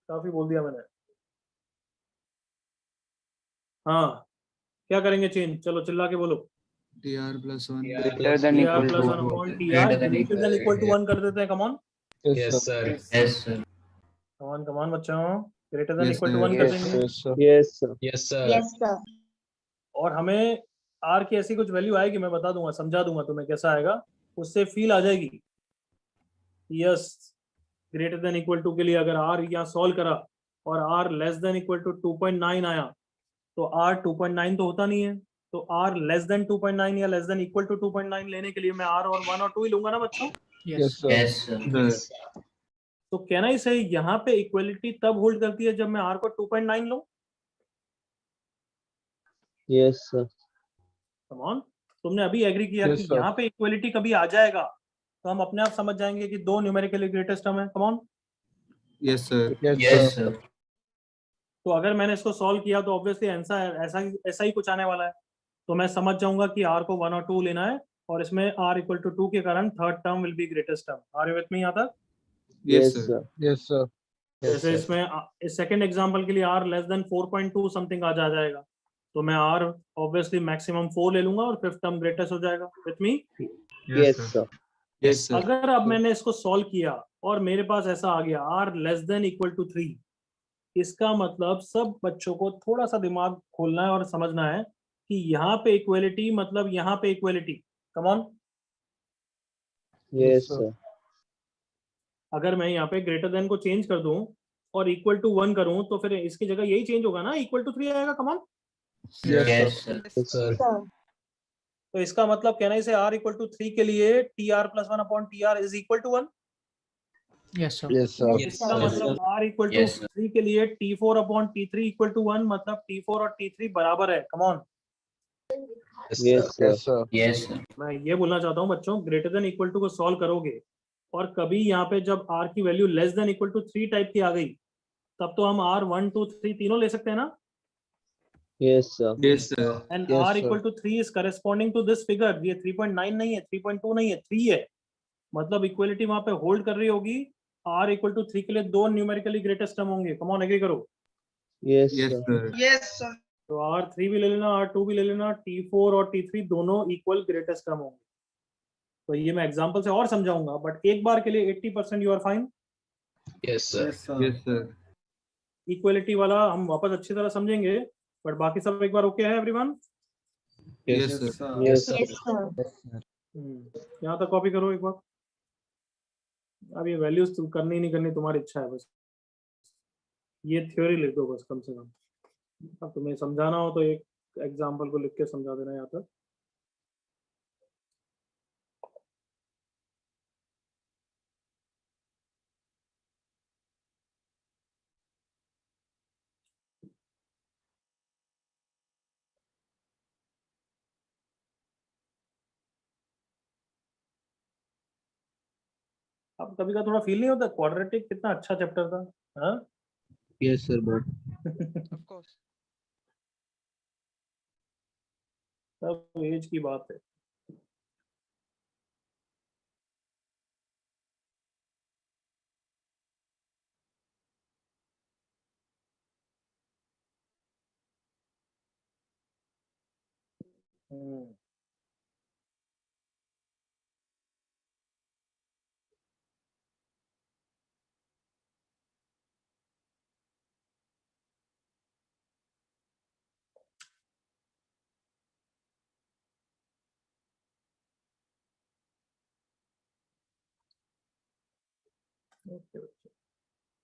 A: काफी बोल दिया मैंने। हाँ क्या करेंगे चेंज, चलो चिल्ला के बोलो।
B: TR plus 1.
D: Greater than
A: tr
D: equal
A: plus
D: to
A: 1 upon tr
D: Greater than
A: greater than equal to 1 कर देते हैं। Come on
C: Yes, sir.
D: Yes, sir.
A: Come on बच्चों, greater than
B: Yes,
A: equal to
B: sir.
A: 1 कर देंगे।
E: Yes, sir.
C: Yes, sir.
A: और हमें r की ऐसी कुछ वैल्यू आएगी, मैं बता दूंगा, समझा दूंगा तुम्हें कैसा आएगा, उससे फील आ जाएगी। Yes, greater than equal to के लिए अगर r यहाँ सॉल्व करा और r less than equal to 2.9 आया तो r 2.9 तो होता नहीं है, तो r लेस देन 2.9 या लेस देन इक्वल टू 2.9 लेने के लिए मैं r और 1 और 2 ही लूंगा ना बच्चों।
J: Yes.
D: Yes, sir.
B: Sir.
A: तो कहना ही सही, यहाँ पे इक्वलिटी तब होल्ड करती है जब मैं r को 2.9 लूं।
E: Yes, sir.
A: कम ऑन, तुमने अभी एग्री किया
E: Yes,
A: कि
E: sir.
A: यहाँ पे इक्वलिटी कभी आ जाएगा तो हम अपने आप समझ जाएंगे कि दो न्यूमेरिकली ग्रेटेस्ट टर्म है। Come on,
B: Yes, sir.
D: Yes, sir.
A: तो अगर मैंने इसको सॉल्व किया तो ऑब्वियसली आंसर ऐसा ही कुछ आने वाला है, तो मैं समझ जाऊंगा कि r को 1 और 2 लेना है और इसमें r इक्वल टू 2 के कारण third term will be greatest term. Are you with me यहाँ तक?
B: Yes, sir.
E: Yes, sir.
A: जैसे इसमें इस सेकंड एग्जांपल के लिए r लेस देन 4.2 समथिंग आ जाएगा, तो मैं r ऑब्वियसली मैक्सिमम 4 ले लूंगा और फिफ्थ टर्म ग्रेटेस्ट हो जाएगा। With me?
E: Yes, sir.
B: Yes, sir.
A: अगर अब मैंने इसको सॉल्व किया और मेरे पास ऐसा आ गया r less than equal to 3, इसका मतलब सब बच्चों को थोड़ा सा दिमाग खोलना है और समझना है कि यहाँ पे इक्वलिटी मतलब यहाँ पे equality. Come on,
E: Yes, sir.
A: अगर मैं यहाँ पे ग्रेटर देन को चेंज कर दूं और इक्वल टू 1 करूं तो फिर इसकी जगह यही चेंज होगा ना, इक्वल टू 3 आएगा। कम on,
D: Yes, sir.
C: Yes, sir.
A: तो इसका मतलब कहना ही से r इक्वल टू 3 के लिए tr plus 1 upon tr is equal to 1।
J: Yes, sir.
E: Yes, sir.
A: इसका
C: Yes,
A: मतलब r equal to
D: Yes, sir.
A: 3 के लिए t4 upon t3 equal to 1, मतलब t4 और t3 बराबर है। Come on,
E: Yes, sir.
D: Yes, sir.
A: मैं ये बोलना चाहता हूँ बच्चों, ग्रेटर देन इक्वल टू को सॉल्व करोगे और कभी यहाँ पे जब r की value less than equal to 3 type की आ गई तब तो हम r 1 2 3 तीनों ले सकते हैं ना।
E: Yes, sir.
B: Yes, sir.
A: And
E: Yes,
A: r
E: sir.
A: Equal to 3 is corresponding to this figure. ये 3.9 नहीं है, 3.2 नहीं है, 3 है, मतलब इक्वलिटी वहां पे होल्ड कर रही होगी। r इक्वल टू 3 के लिए दो न्यूमेरिकली ग्रेटेस्ट टर्म होंगे। कम ऑन, एग्री करो।
E: Yes,
B: Yes,
E: sir.
B: sir.
A: तो r3 भी ले लेना, r2 भी ले लेना, t4 और t3 दोनों इक्वल ग्रेटेस्ट टर्म होंगे। तो ये मैं एग्जांपल से और समझाऊंगा, बट एक बार के लिए 80% you are fine.
C: Yes, sir.
B: Yes, sir.
A: Equality वाला हम वापस अच्छी तरह समझेंगे, बट बाकी सब एक बार ओके है everyone?
B: Yes, sir.
E: Yes, sir.
A: यहाँ तक कॉपी करो एक बार। अब ये वैल्यूज करनी नहीं करनी तुम्हारी इच्छा है, बस ये थ्योरी लिख दो बस कम से कम। अब तुम्हें समझाना हो तो एक एग्जांपल को लिख के समझा देना यहाँ तक। अब कभी का थोड़ा फील नहीं होता क्वाड्रेटिक कितना अच्छा चैप्टर था? हाँ
B: Yes, sir. But
I: Of course.
A: सब एज की बात है।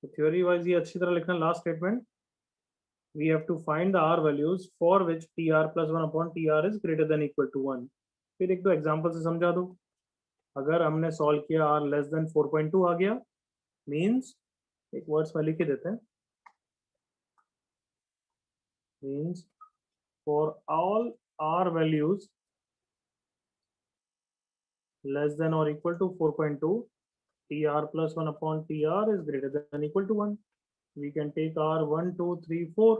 A: तो थ्योरी वाइज ये अच्छी तरह लिखना। Last statement, we have to find the r values for which tr plus 1 upon tr is greater than equal to 1। फिर एक दो एग्जांपल से समझा दो। अगर हमने सॉल्व किया r लेस देन 4.2 आ गया, मींस एक वर्ड्स में लिख के देते हैं, means for all r values less than or equal to 4.2 tr plus 1 upon tr is greater than equal to 1। We can take r 1 2 3 4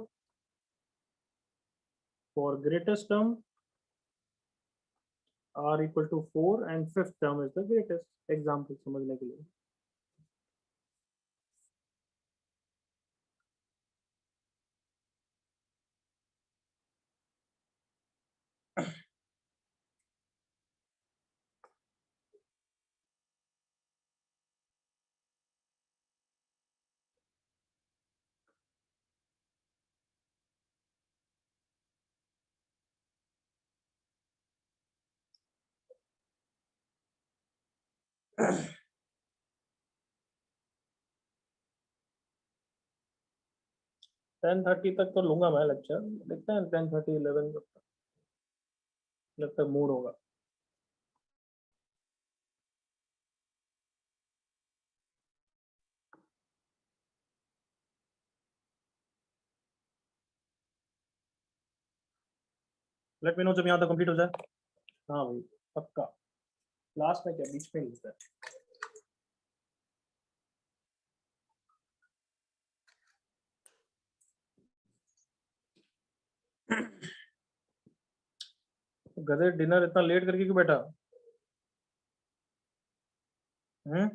A: for greatest term r equal to 4 and fifth term is the greatest example समझने के लिए. टेन 30 तक तो लूंगा मैं लेक्चर. देखते हैं 10:30 11 जब तक मूड होगा. लेट मी नो जब यहाँ तक कंप्लीट हो जाए. हाँ भाई पक्का. लास्ट में क्या बीच में लिखता है. गधे डिनर इतना लेट करके क्यों बैठा? हम्म.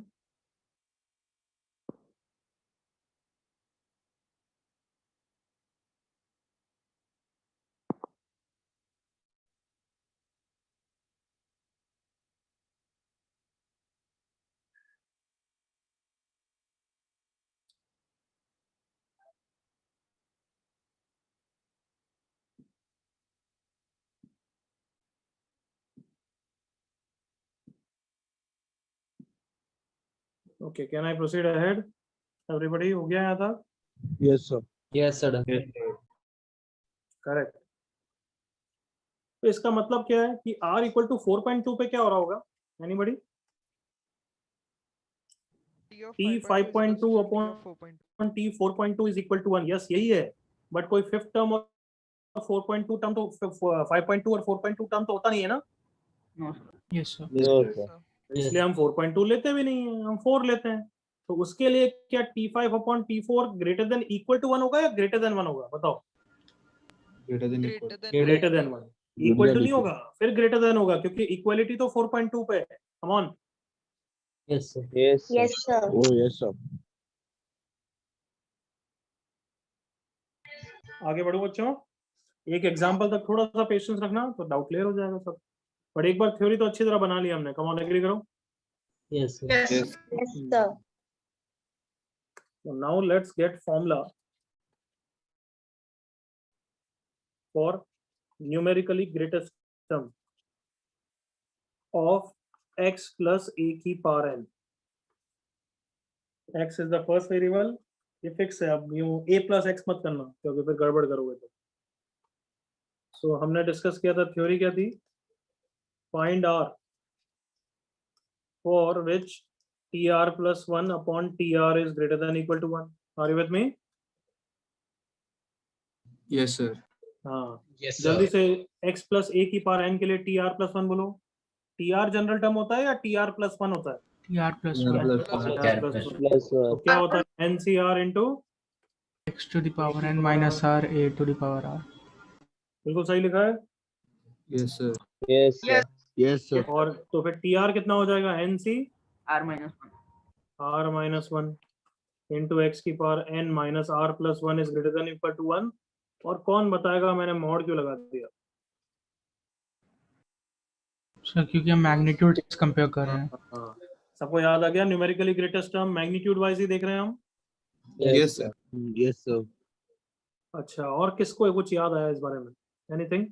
A: Okay, can I proceed ahead? Everybody हो गया यहाँ तक?
E: Yes, sir.
B: Yes, sir.
A: Correct. तो इसका मतलब क्या है कि r इक्वल टू 4.2 पे क्या हो रहा होगा? Anybody? t 5.2 upon t 4.2 is equal to 1. Yes यही है. बट कोई फिफ्थ टर्म और 4.2 टर्म तो 5.2 और 4.2 टर्म तो होता नहीं है ना.
J: Yes sir.
E: No, sir.
A: इसलिए हम 4.2 लेते भी नहीं है, हम 4 लेते हैं. तो उसके लिए क्या t5 upon t4 greater than equal to 1 होगा या ग्रेटर देन 1 होगा? बताओ.
B: Greater than equal.
A: Greater than 1. Equal to नहीं होगा, फिर ग्रेटर देन होगा क्योंकि इक्वालिटी तो 4.2 पे है. Come on.
B: Yes, sir.
E: Yes, sir.
C: Yes, sir.
E: Oh, yes, sir.
A: आगे बढ़ो बच्चों. एक एग्जांपल तक थोड़ा सा पेशेंस रखना तो डाउट क्लियर हो जाएगा सब. पर एक बार थ्योरी तो अच्छी तरह बना लिया हमने. कम ऑन, एग्री करो.
B: Yes, sir.
C: Yes,
B: Yes.
C: yes, sir.
A: So now let's get formula for numerically greatest term of x plus a की power n. x is the first variable. ये फिक्स है. अब यूं a plus x मत करना क्योंकि फिर गड़बड़ करोगे तो. So हमने डिस्कस किया था. थ्योरी क्या थी? Find r for which tr plus 1 upon tr is greater than equal to 1. Are you with me?
B: Yes, sir.
A: हाँ.
C: Yes,
A: जल्दी
C: sir.
A: से x प्लस a की पावर n के लिए tr प्लस 1 बोलो. tr जनरल टर्म होता है या tr प्लस 1 होता है?
J: TR plus
B: TR
J: 1
B: plus
A: tr plus 1.
E: Plus,
A: तो क्या होता है? ncr into.
J: x to the power n minus r a to the power r.
A: बिल्कुल सही लिखा है.
B: Yes, sir.
E: yes, sir. Yes, sir.
A: और तो फिर tr कितना हो जाएगा? nc
G: R minus 1.
A: r minus 1 into x की power n minus r plus 1 is greater than equal to 1. और कौन बताएगा मैंने मॉड क्यों लगा दिया?
J: सर क्योंकि हम मैग्नीट्यूड कंपेयर कर रहे हैं.
A: हाँ. सबको याद आ गया? Numerically greatest term magnitude wise ही देख रहे हैं हम.
B: Yes, sir.
E: Yes, sir.
A: अच्छा, और किसको कुछ याद आया इस बारे में? एनीथिंग?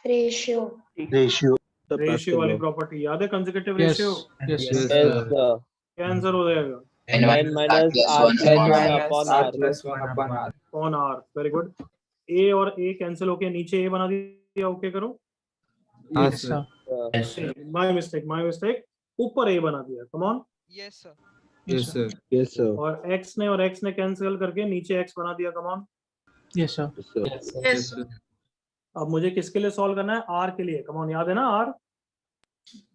C: Ratio.
E: Ratio.
A: रेशियो वाली प्रॉपर्टी याद है? Consecutive
J: yes
A: ratio.
J: Yes
B: Yes,
E: Yes,
B: sir.
E: sir.
A: क्या आंसर हो जाएगा?
D: n
E: N minus r plus 1 upon r.
G: Plus 1 upon R.
A: On R. Very good. A और ए कैंसिल होके नीचे ए बना दिया. ओके करो.
B: Yes,
J: sir.
B: sir.
A: My mistake. ऊपर ए बना दिया. कम on.
I: Yes, sir.
B: Yes, sir.
E: Yes, sir.
A: और x ने कैंसिल करके नीचे x बना दिया. Come on.
J: Yes sir.
E: Yes, sir.
B: Yes, sir.
A: अब मुझे किसके लिए सॉल्व करना है? r के लिए. कम ऑन, याद है ना r?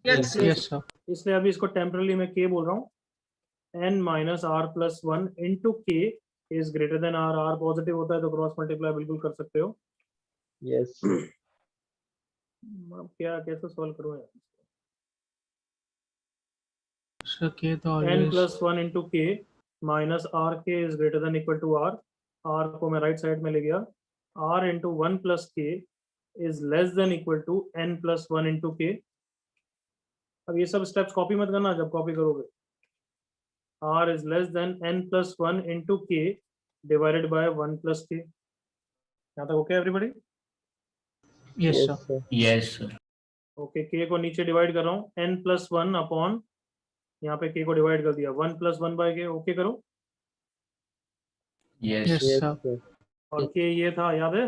B: Yes, sir.
J: Yes sir.
A: इसलिए अभी इसको टेम्परली मैं k बोल रहा हूँ. n minus r plus 1 into k is greater than r. r positive होता है तो क्रॉस मल्टीप्लाई बिल्कुल कर सकते हो.
E: Yes.
A: अब क्या कैसे सॉल्व करूँ यार?
J: सर k तो
A: n
J: always
A: plus 1 into k minus rk is greater than equal to r. r को मैं राइट साइड में ले गया. r into 1 plus k is less than equal to n plus 1 into k. अब ये सब स्टेप्स कॉपी मत करना जब कॉपी करोगे. r is less than n plus 1 into k divided by 1 plus k. यहाँ तक okay everybody?
J: Yes
E: Yes,
J: sir.
E: sir.
D: Yes, sir.
A: Okay, k को नीचे डिवाइड कर रहा हूँ. n plus 1 अपॉन यहाँ पे k को डिवाइड कर दिया 1 plus 1 by k. ओके करो.
D: Yes.
J: Yes
E: Yes,
J: sir.
E: sir.
A: और k ये था, याद है?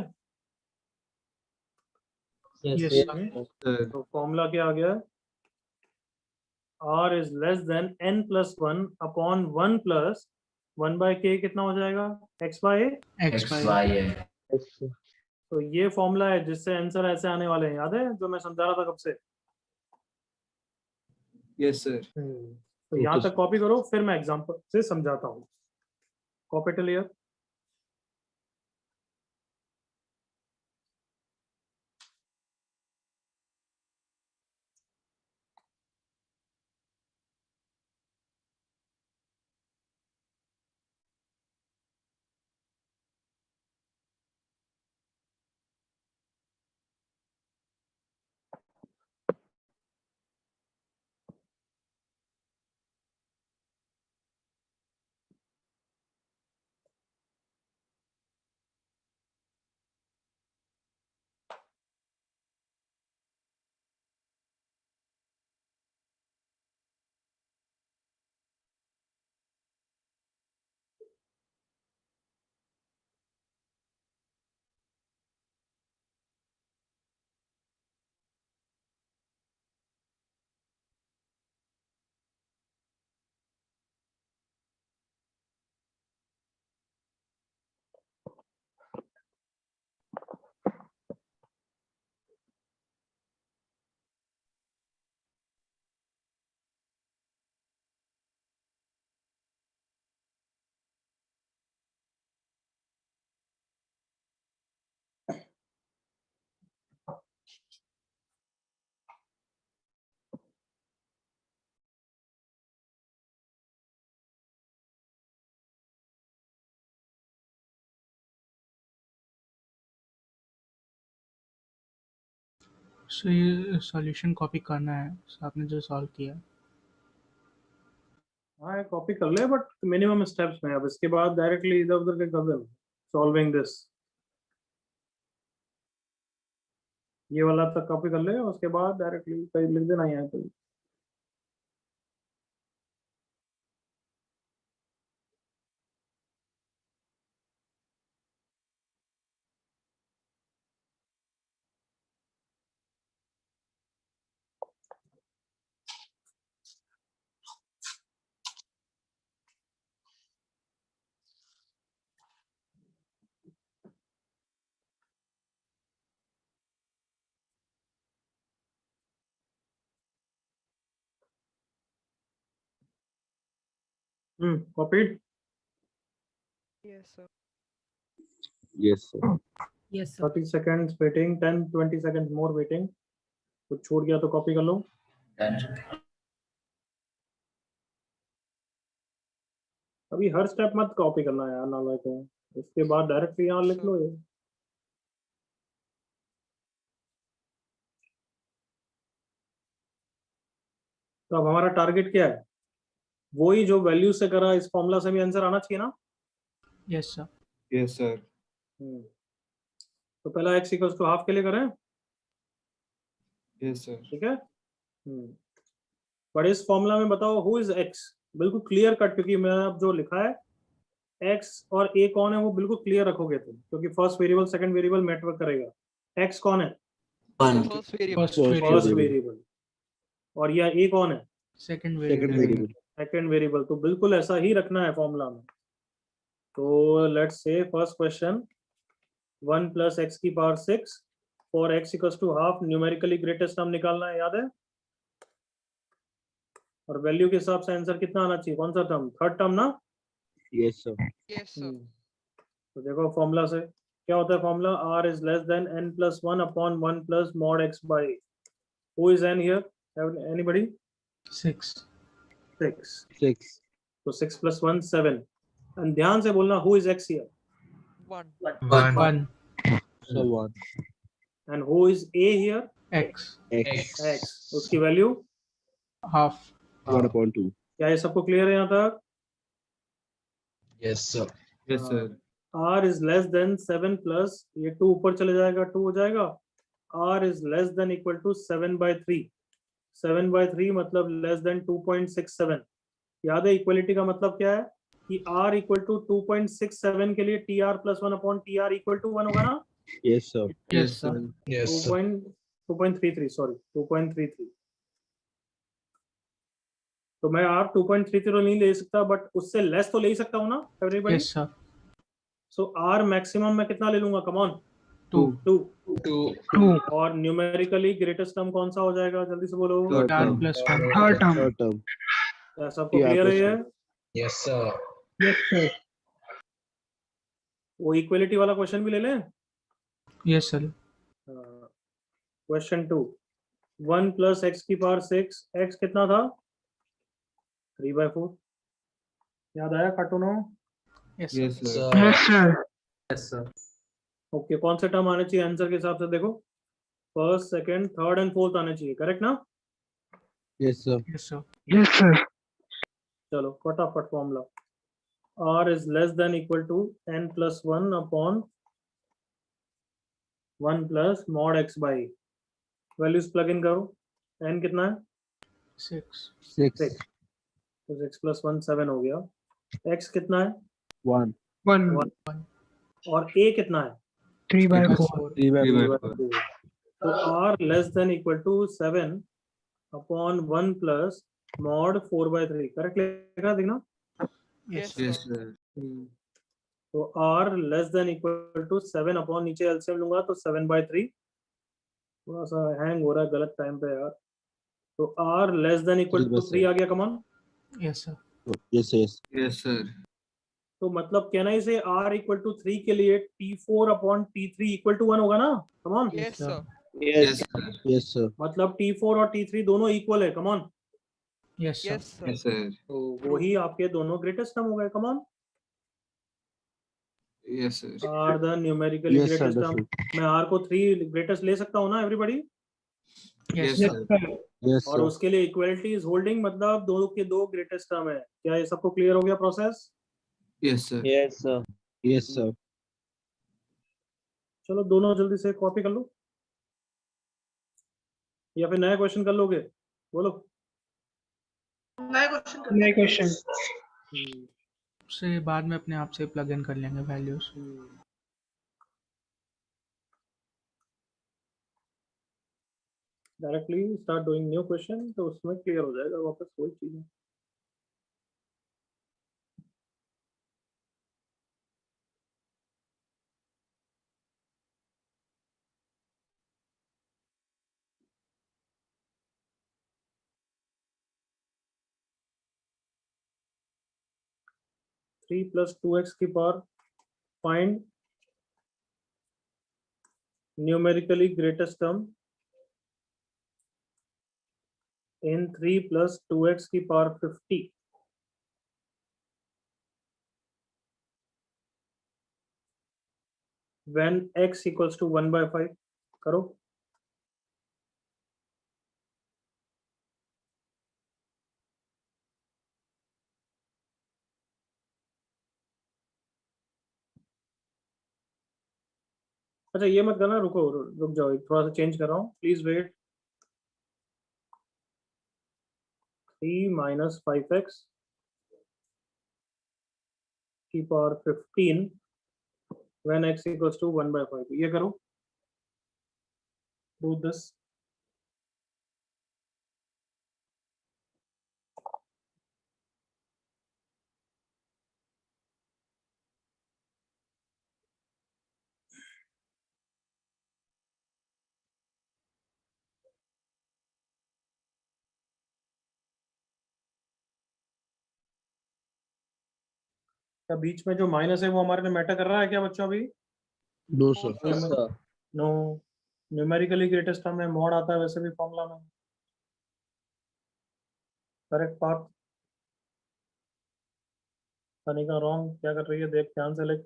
J: Yes
E: Yes,
J: sir.
B: sir.
A: तो फॉर्मूला क्या आ गया? r is less than n plus 1 upon 1 plus 1 by k कितना हो जाएगा? x by a.
J: x
D: X,
J: by
D: Y, A.
E: yes, sir.
A: तो ये फॉर्मूला है जिससे आंसर ऐसे आने वाले हैं. याद है जो मैं समझा रहा था कब से?
B: Yes, sir.
A: तो यहाँ तक कॉपी करो, फिर मैं एग्जांपल से समझाता हूँ. Copy till here.
J: सर ये सॉल्यूशन कॉपी करना है. सर आपने जो सॉल्व किया.
A: हाँ कॉपी कर ले, बट मिनिमम स्टेप्स में. अब इसके बाद डायरेक्टली इधर उधर के कर देना. सॉल्विंग दिस, ये वाला तक कॉपी कर ले, उसके बाद डायरेक्टली कहीं लिख देना यहाँ पे. Copied.
I: Yes, sir.
E: Yes, sir.
I: Yes,
A: 30 seconds waiting, 10-20 seconds more waiting. कुछ छूट गया तो कॉपी कर लो.
D: Done.
A: अभी हर स्टेप मत कॉपी करना यार, ना लाइक है. इसके बाद डायरेक्टली यहाँ लिख लो ये. तो अब हमारा टारगेट क्या है? वही जो वैल्यू से करा, इस फॉर्मूला से भी आंसर आना चाहिए ना.
J: Yes sir.
B: Yes, sir.
A: तो पहला x इक्वल्स टू हाफ के लिए करें.
B: Yes, sir.
A: ठीक है. पर इस फॉर्मूला में बताओ हु इज x. बिल्कुल क्लियर कट, क्योंकि मैंने अब जो लिखा है x और a कौन है वो बिल्कुल क्लियर रखोगे तुम, क्योंकि first variable second variable matter करेगा. x कौन है?
D: One.
I: First variable.
A: First variable. और यह a कौन है?
J: Second
E: Second
J: variable.
E: variable.
A: Second variable. तो बिल्कुल ऐसा ही रखना है फॉर्मूला में. तो let's say first question 1 plus x की power 6 for x equals to half. Numerically greatest term निकालना है, याद है? और वैल्यू के हिसाब से आंसर कितना आना चाहिए? कौन सा टर्म? थर्ड टर्म ना.
E: Yes, sir.
I: Yes, sir.
A: तो देखो फॉर्मूला से क्या होता है formula? r is less than n plus 1 upon 1 plus mod x by a. Who is n here? Anybody?
J: 6.
A: 6.
E: 6.
A: So 6 plus 1 7. And ध्यान से बोलना who is x here
I: 1.
J: 1.
E: So 1.
A: and who is a here
J: X.
E: X.
A: x. उसकी वैल्यू
J: Half.
E: 1/2.
A: क्या ये सबको क्लियर है यहाँ तक?
B: Yes, sir. Yes, sir.
A: r is less than 7 plus ये 2 ऊपर चले जाएगा 2 हो जाएगा. r is less than equal to 7/3. 7/3 मतलब less than 2.67. याद है इक्वलिटी का मतलब क्या है कि r equal to 2.67 के लिए tr plus 1 upon tr equal to 1 होगा ना?
E: Yes, sir.
J: Yes, sir.
B: Yes, sir.
A: 2.33 sorry 2.33. तो मैं r 2.33 नहीं ले सकता बट उससे लेस तो ले ही सकता हूँ ना एवरीबॉडी?
J: Yes, sir.
A: सो r मैक्सिमम मैं कितना ले लूंगा? Come on
J: 2.
A: 2.
B: 2.
J: 2.
A: और न्यूमेरिकली ग्रेटेस्ट टर्म कौन सा हो जाएगा? जल्दी से बोलो.
E: Third
J: R
E: term.
J: plus 1.
F: Third term.
E: Third term.
A: क्या सबको
E: TR
A: क्लियर है
E: plus
A: ये?
E: 1.
B: Yes, sir.
F: Yes, sir.
A: वो इक्वलिटी वाला क्वेश्चन भी ले लें.
J: Yes, sir.
A: Question 2. 1 plus x की पावर 6. x कितना था? 3/4. याद आया कार्टूनो?
J: Yes, sir.
B: Yes, sir.
F: Yes, sir.
B: Yes, sir.
A: Okay कौन से टर्म आने चाहिए आंसर के हिसाब से? देखो first second third and fourth आने चाहिए. करेक्ट ना?
E: Yes, sir.
J: Yes, sir.
F: Yes, sir.
A: चलो फटाफट formula. r is less than equal to n plus 1 upon 1 plus mod x by a. Values plug in करो. n कितना है?
J: 6.
E: 6.
A: 6. तो 6 plus 1 7 हो गया. x कितना है?
E: 1.
F: 1.
A: और a कितना है?
F: 3/4.
E: 3/4.
A: तो r less than equal to 7 upon 1 plus mod 4/3. Correct लिखा देखना.
I: Yes,
B: Yes,
I: sir.
B: sir.
A: तो r less than equal to 7 upon नीचे एलसीएम लूंगा तो 7/3. थोड़ा सा हैंग हो रहा है गलत टाइम पे यार. तो r less than equal to 3 आ गया. कमान.
J: Yes, sir.
E: Yes, yes.
B: Yes, sir.
A: तो मतलब कहना ही से r equal to 3 के लिए t4 upon t3 equal to 1 होगा ना? कमान.
I: Yes, sir.
B: Yes, sir.
E: Yes, sir.
A: मतलब t4 और t3 दोनों इक्वल है. कमान.
J: Yes, sir.
I: Yes, sir.
B: Yes, sir.
A: तो वही आपके दोनों ग्रेटेस्ट टर्म हो गए. कमान.
B: Yes, sir.
A: r the numerically
E: Yes, sir.
A: greatest term.
E: Understood.
A: मैं r को 3 ग्रेटेस्ट ले सकता हूँ ना everybody?
J: Yes,
B: Yes,
J: sir.
B: sir.
E: Yes,
A: और
E: sir.
A: उसके लिए इक्वलिटी इज होल्डिंग मतलब दो के दो ग्रेटेस्ट टर्म है. क्या ये सबको क्लियर हो गया process?
B: Yes, sir.
E: Yes, sir. Yes, sir.
A: चलो दोनों जल्दी से कॉपी कर लो या फिर नया क्वेश्चन कर लोगे? बोलो.
F: नए क्वेश्चन.
J: उससे बाद में अपने आप से प्लग इन कर लेंगे values.
A: Directly start doing new question तो उसमें क्लियर हो जाएगा वापस वही चीज. 3 plus 2x की power find numerically greatest term in 3 plus 2x की power 50 when x equals to 1/5. करो. अच्छा ये मत करना. रुक जाओ थोड़ा सा चेंज कर रहा हूँ. Please wait. 3 minus 5x की power 15 when x equals to 1/5. ये करो. Do this. क्या बीच में जो माइनस है वो हमारे लिए मैटर कर रहा है क्या बच्चों? अभी
E: No, sir.
A: No, numerically greatest term में मॉड आता है वैसे भी फॉर्मूला में। Correct part. सनिका रॉन्ग, क्या कर रही है देख ध्यान से, लिख।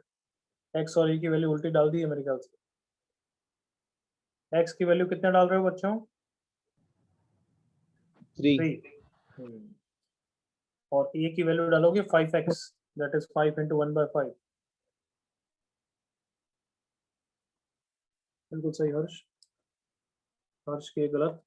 A: एक्स और ई की वैल्यू उल्टी डाल दी है मेरे ख्याल से। एक्स की वैल्यू कितने डाल रहे हो बच्चों? 3। और ए की वैल्यू डालोगे 5x, दैट इज 5 into 1/5। बिल्कुल सही हर्ष। हर्ष के गलत।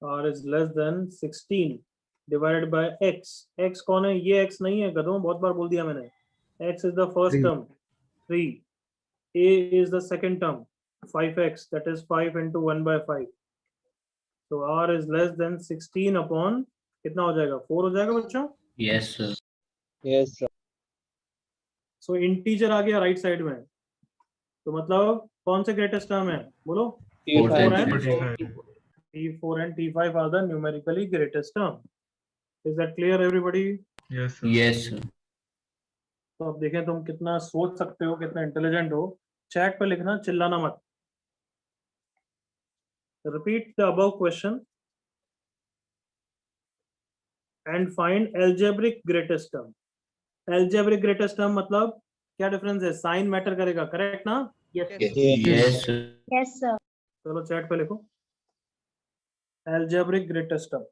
A: r is less than 16 divided by x। x कौन है? ये x नहीं है गधों, बहुत बार बोल दिया मैंने। x is the first term 3, a is the second term 5x, that is 5 into 1/5। so r is less than 16 upon कितना हो जाएगा? 4 हो जाएगा बच्चों।
D: Yes, sir.
E: Yes, sir.
A: सो इंटीजर आ गया राइट साइड में, तो मतलब कौन से ग्रेटेस्ट टर्म है बोलो?
D: Fourth
A: T4
D: and
A: and
D: fifth.
A: T4 and T5 are the numerically greatest term। is that clear everybody?
B: Yes, sir.
D: Yes, sir.
A: तो अब देखें तुम कितना सोच सकते हो, कितना इंटेलिजेंट हो। चैट पे लिखना, चिल्लाना मत। Repeat the above question and find algebraic greatest term. Algebraic greatest term मतलब क्या डिफरेंस है? साइन मैटर करेगा, करेक्ट ना?
I: Yes,
D: Yes, sir.
C: Yes, sir.
A: चलो चैट पे लिखो एल्जेब्रिक ग्रेटेस्ट टर्म।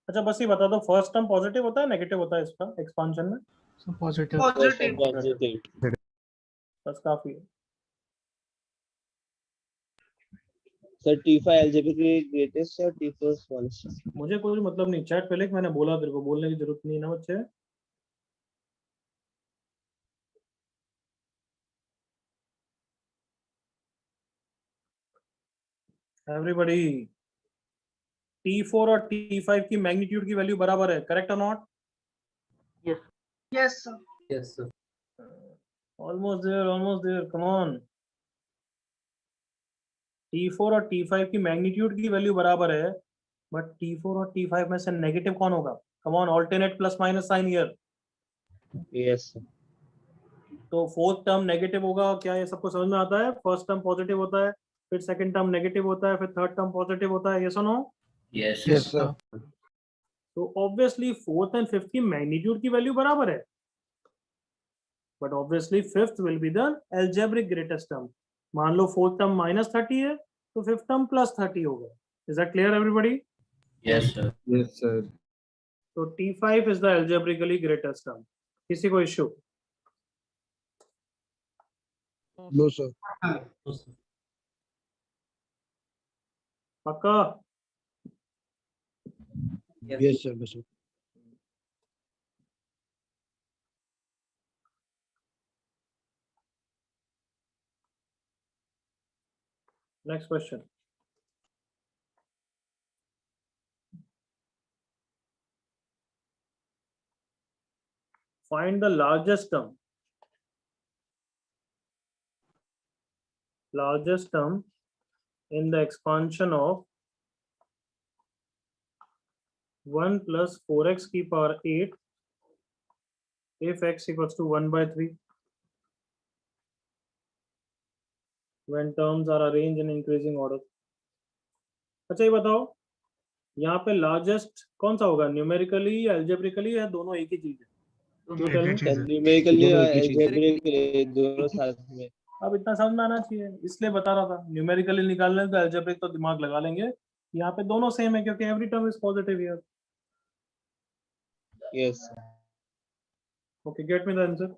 A: अच्छा बस ये बता दो, फर्स्ट टर्म पॉजिटिव होता है नेगेटिव होता है इसका एक्सपांशन में?
J: So positive.
F: Positive.
A: बस काफी है।
E: Sir, T5 algebraic greatest or T4 smallest?
A: मुझे कोई मतलब नहीं, चैट पे लिख, मैंने बोला तेरे को बोलने की जरूरत नहीं ना बच्चे। एवरीबॉडी, T4 और T5 की मैग्नीट्यूड की वैल्यू बराबर है, करेक्ट और not?
F: Yes, sir.
B: Yes, sir.
A: Almost there, come on. T4 और T5 की मैग्नीट्यूड की वैल्यू बराबर है, बट T4 और T5 में से नेगेटिव कौन होगा? Come on, alternate plus minus sign here.
E: Yes, sir.
A: तो फोर्थ टर्म नेगेटिव होगा, क्या ये सबको समझ में आता है? फर्स्ट टर्म पॉजिटिव होता है, फिर सेकंड टर्म नेगेटिव होता है, फिर थर्ड टर्म पॉजिटिव होता है, ये सुनो।
D: Yes,
E: Yes,
D: sir.
E: sir.
A: तो ऑब्वियसली फोर्थ एंड फिफ्थ की मैग्नीट्यूड की वैल्यू बराबर है, but obviously fifth will be the algebraic greatest term. मान लो फोर्थ टर्म -30 है तो फिफ्थ टर्म +30 होगा। Is that clear everybody?
D: Yes, sir.
B: Yes, sir.
A: तो T5 is the algebraically greatest term. किसी को इश्यू?
E: No, sir.
A: पक्का?
E: Yes, sir. Yes, sir.
A: Next question. Find the largest term in the expansion of 1 plus 4x की power 8 if x equals to 1/3 when terms are arranged in increasing order। अच्छा ये बताओ, यहाँ पे लार्जेस्ट कौन सा होगा? न्यूमेरिकली या एल्जेब्रिकली या दोनों एक ही चीज है? You tell me।
E: Numerically और algebraically दोनों साथ में।
A: अब इतना समझ में आना चाहिए, इसलिए बता रहा था। न्यूमेरिकली निकालने तो एल्जेब्रिक तो दिमाग लगा लेंगे, यहाँ पे दोनों सेम है क्योंकि every term is positive here.
E: Yes, sir.
A: Okay, get me the answer.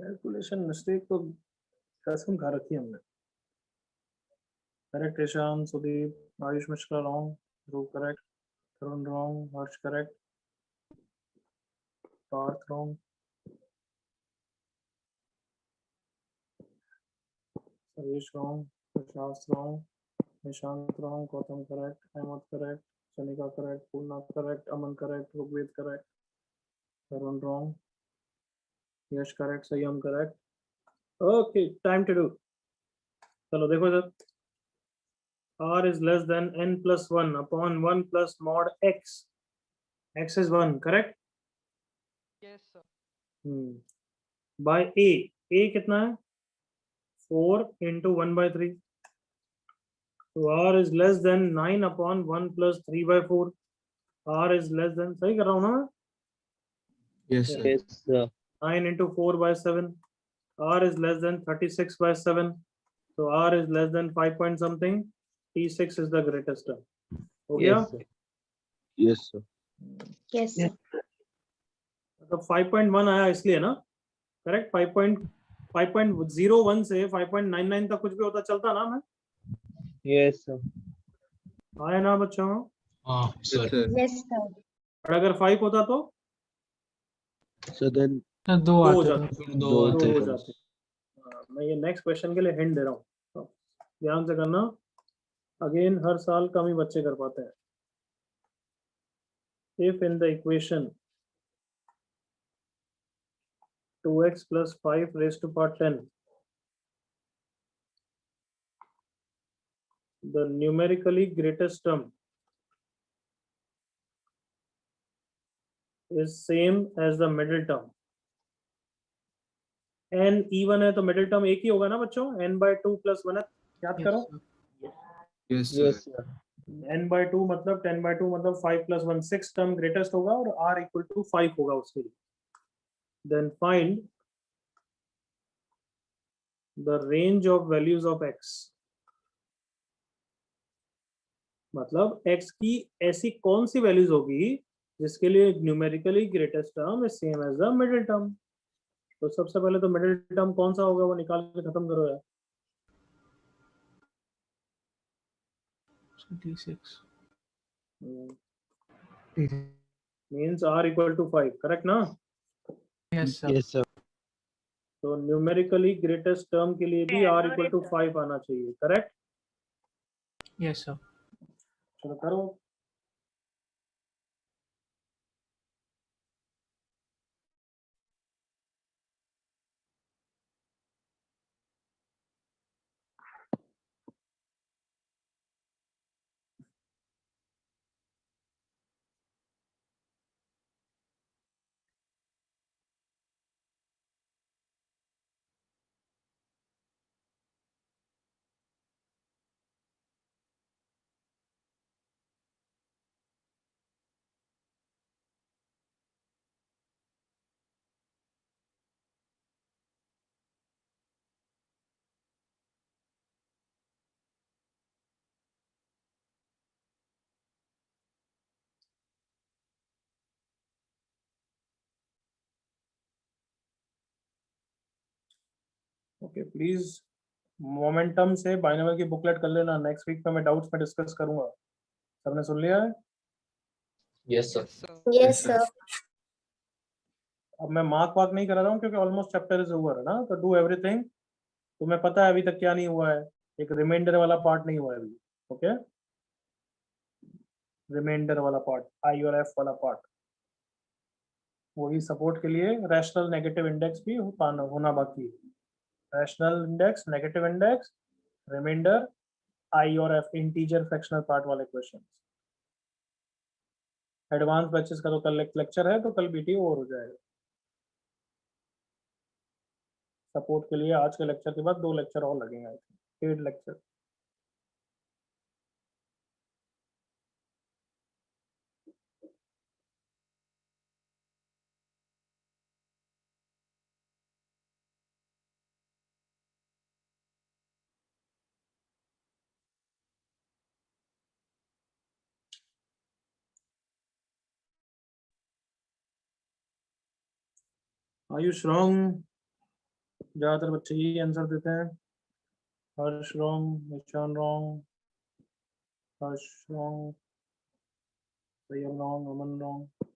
A: Calculation mistake तो कसम खा रखी है हमने। Correct Ishan, Sudeep, Ayush Mishra wrong, Dhruv correct, Tarun wrong, Harsh correct, Parth wrong, Saresh wrong, Prashant wrong, Nishant wrong, Gautam correct, Ahmed correct, Sanika correct, Purna correct, Aman correct, Rigved correct, Tarun wrong, Yash correct, Sanyam correct. Okay, time to do. चलो देखो इधर, r is less than n plus 1 upon 1 plus mod x. X is 1, correct?
I: Yes, sir.
A: By a कितना है? 4 into 1 by 3. So r is less than 9 upon 1 plus 3 by 4. r is less than, सही कर रहा हूँ ना मैं?
B: Yes, sir.
E: Yes, sir.
A: 9 into 4 by 7. r is less than 36 by 7. So r is less than 5 point something. T6 is the greatest term. हो गया?
E: Yes, sir. Yes, sir.
C: Yes, sir.
A: तो 5.1 आया इसलिए ना, करेक्ट? 5.01 से 5.99 तक कुछ भी होता चलता ना मैं?
E: Yes, sir.
A: आया ना बच्चों?
B: Yes, sir.
C: Yes, sir.
A: और अगर 5 होता तो
E: So then
J: तो दो
A: दो हो
J: आते
A: जाते,
J: थे।
E: दो
A: दो
E: आते
A: हो
E: हैं।
A: जाते। मैं ये नेक्स्ट क्वेश्चन के लिए हिंट दे रहा हूँ, तो ध्यान से करना। अगेन हर साल कम ही बच्चे कर पाते हैं। If in the equation 2x plus 5 raised to power 10, the numerically greatest term is same as the middle term. n even है तो middle term एक ही होगा ना बच्चों? n by 2 plus 1 है, याद करो।
B: Yes, sir.
E: Yes, sir.
A: n by 2 मतलब 10 by 2 मतलब 5 plus 1, 6 term greatest होगा और r equal to 5 होगा उसके लिए। Then find the range of values of x. मतलब x की ऐसी कौन सी वैल्यूज होगी जिसके लिए numerically greatest term is same as the middle term. तो सबसे पहले तो मिडिल टर्म कौन सा होगा वो निकाल के खत्म करो यार।
J: T6
A: means r equal to 5, correct ना?
J: yes sir
E: Yes, sir.
A: तो न्यूमेरिकली ग्रेटेस्ट टर्म के लिए भी r equal to 5 आना चाहिए, करेक्ट?
J: yes sir
A: चलो करो। ओके प्लीज मोमेंटम से बाइनोमियल की बुकलेट कर लेना, नेक्स्ट वीक पे मैं डाउट्स में डिस्कस करूंगा। सबने सुन लिया है?
B: Yes, sir.
I: Yes, sir.
C: Yes, sir.
A: अब मैं मार्क वार्क नहीं करा रहा हूँ क्योंकि ऑलमोस्ट चैप्टर इज ओवर है ना, तो डू एवरीथिंग। तुम्हें पता है अभी तक क्या नहीं हुआ है, एक रिमाइंडर वाला पार्ट नहीं हुआ है अभी, ओके? रिमाइंडर वाला पार्ट, आई और एफ वाला पार्ट, वही सपोर्ट के लिए रैशनल नेगेटिव इंडेक्स भी होना बाकी है। Rational index, negative index, remainder, I और एफ, इंटीजर फ्रैक्शनल पार्ट वाले क्वेश्चन। एडवांस बैचेस का तो कल लेक्चर है, तो कल बीटी ओवर हो जाएगा। सपोर्ट के लिए आज के लेक्चर के बाद 2 लेक्चर और लगेंगे, 8 लेक्चर। आयुष रॉन्ग, ज्यादातर बच्चे यही आंसर देते हैं। हर्ष रॉन्ग, निशान रॉन्ग, हर्ष रॉन्ग, सैयद रॉन्ग, अमन रॉन्ग।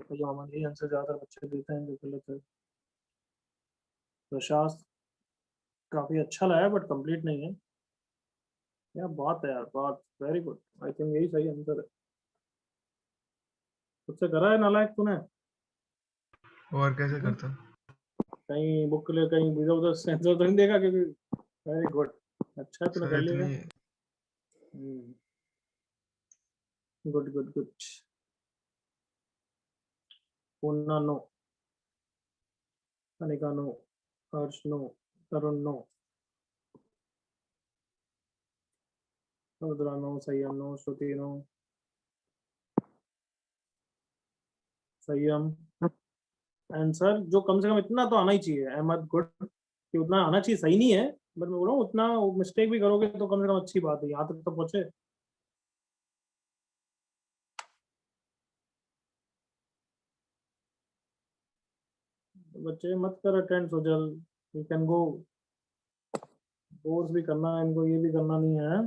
A: तो जो अमन यही आंसर ज्यादातर बच्चे देते हैं जो गलत है। प्रशांत काफी अच्छा लगा बट कंप्लीट नहीं है। क्या बात है यार, बात वेरी गुड। आई थिंक यही सही आंसर है। खुद से करा है नालायक तूने?
B: और कैसे करता?
A: कहीं बुक ले, कहीं इधर उधर सेंसर तो नहीं देखा? क्योंकि वेरी गुड, अच्छा तूने कर लिया। Good good good. Purna no, Anika no, Harsh no, Tarun no, Rudra no, Sanyam no, Shruti no, Sanyam. Answer जो कम से कम इतना तो आना ही चाहिए। अहमद गुड, कि उतना आना चाहिए सही नहीं है, बट मैं बोल रहा हूँ उतना मिस्टेक भी करोगे तो कम से कम अच्छी बात है, यहाँ तक तो पहुंचे। बच्चे मत कर attend सोजल, you can go. Course भी करना है इनको, ये भी करना नहीं है।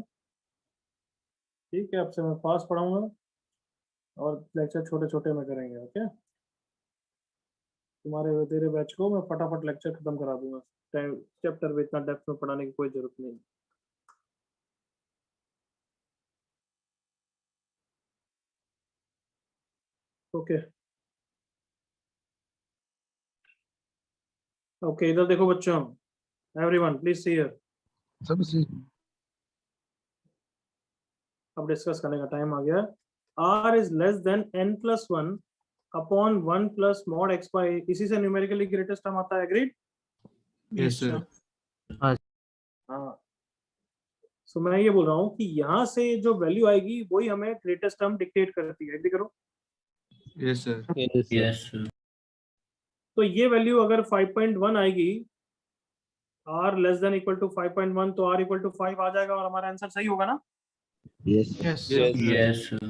A: ठीक है, आपसे मैं फास्ट पढ़ाऊंगा और लेक्चर छोटे छोटे में करेंगे। ओके, तुम्हारे तेरे बैच को मैं फटाफट लेक्चर खत्म करा दूंगा। चैप्टर में इतना डेप्थ में पढ़ाने की कोई जरूरत नहीं। ओके ओके, इधर देखो बच्चों, एवरीवन प्लीज सी हियर।
B: सब सी।
A: अब डिस्कस करने का टाइम आ गया। r is less than n plus 1 upon 1 plus mod x by, इसी से न्यूमेरिकली ग्रेटेस्ट टर्म आता है। एग्रीड?
B: Yes sir.
A: हाँ, सो मैं ये बोल रहा हूँ कि यहाँ से जो वैल्यू आएगी वही हमें ग्रेटेस्ट टर्म डिक्टेट करती है। एग्री करो?
B: Yes sir.
D: Yes sir.
A: तो ये वैल्यू अगर 5.1 आएगी, r less than equal to 5.1, तो r इक्वल टू 5 आ जाएगा और हमारा आंसर सही होगा ना?
E: Yes
J: yes
D: yes sir.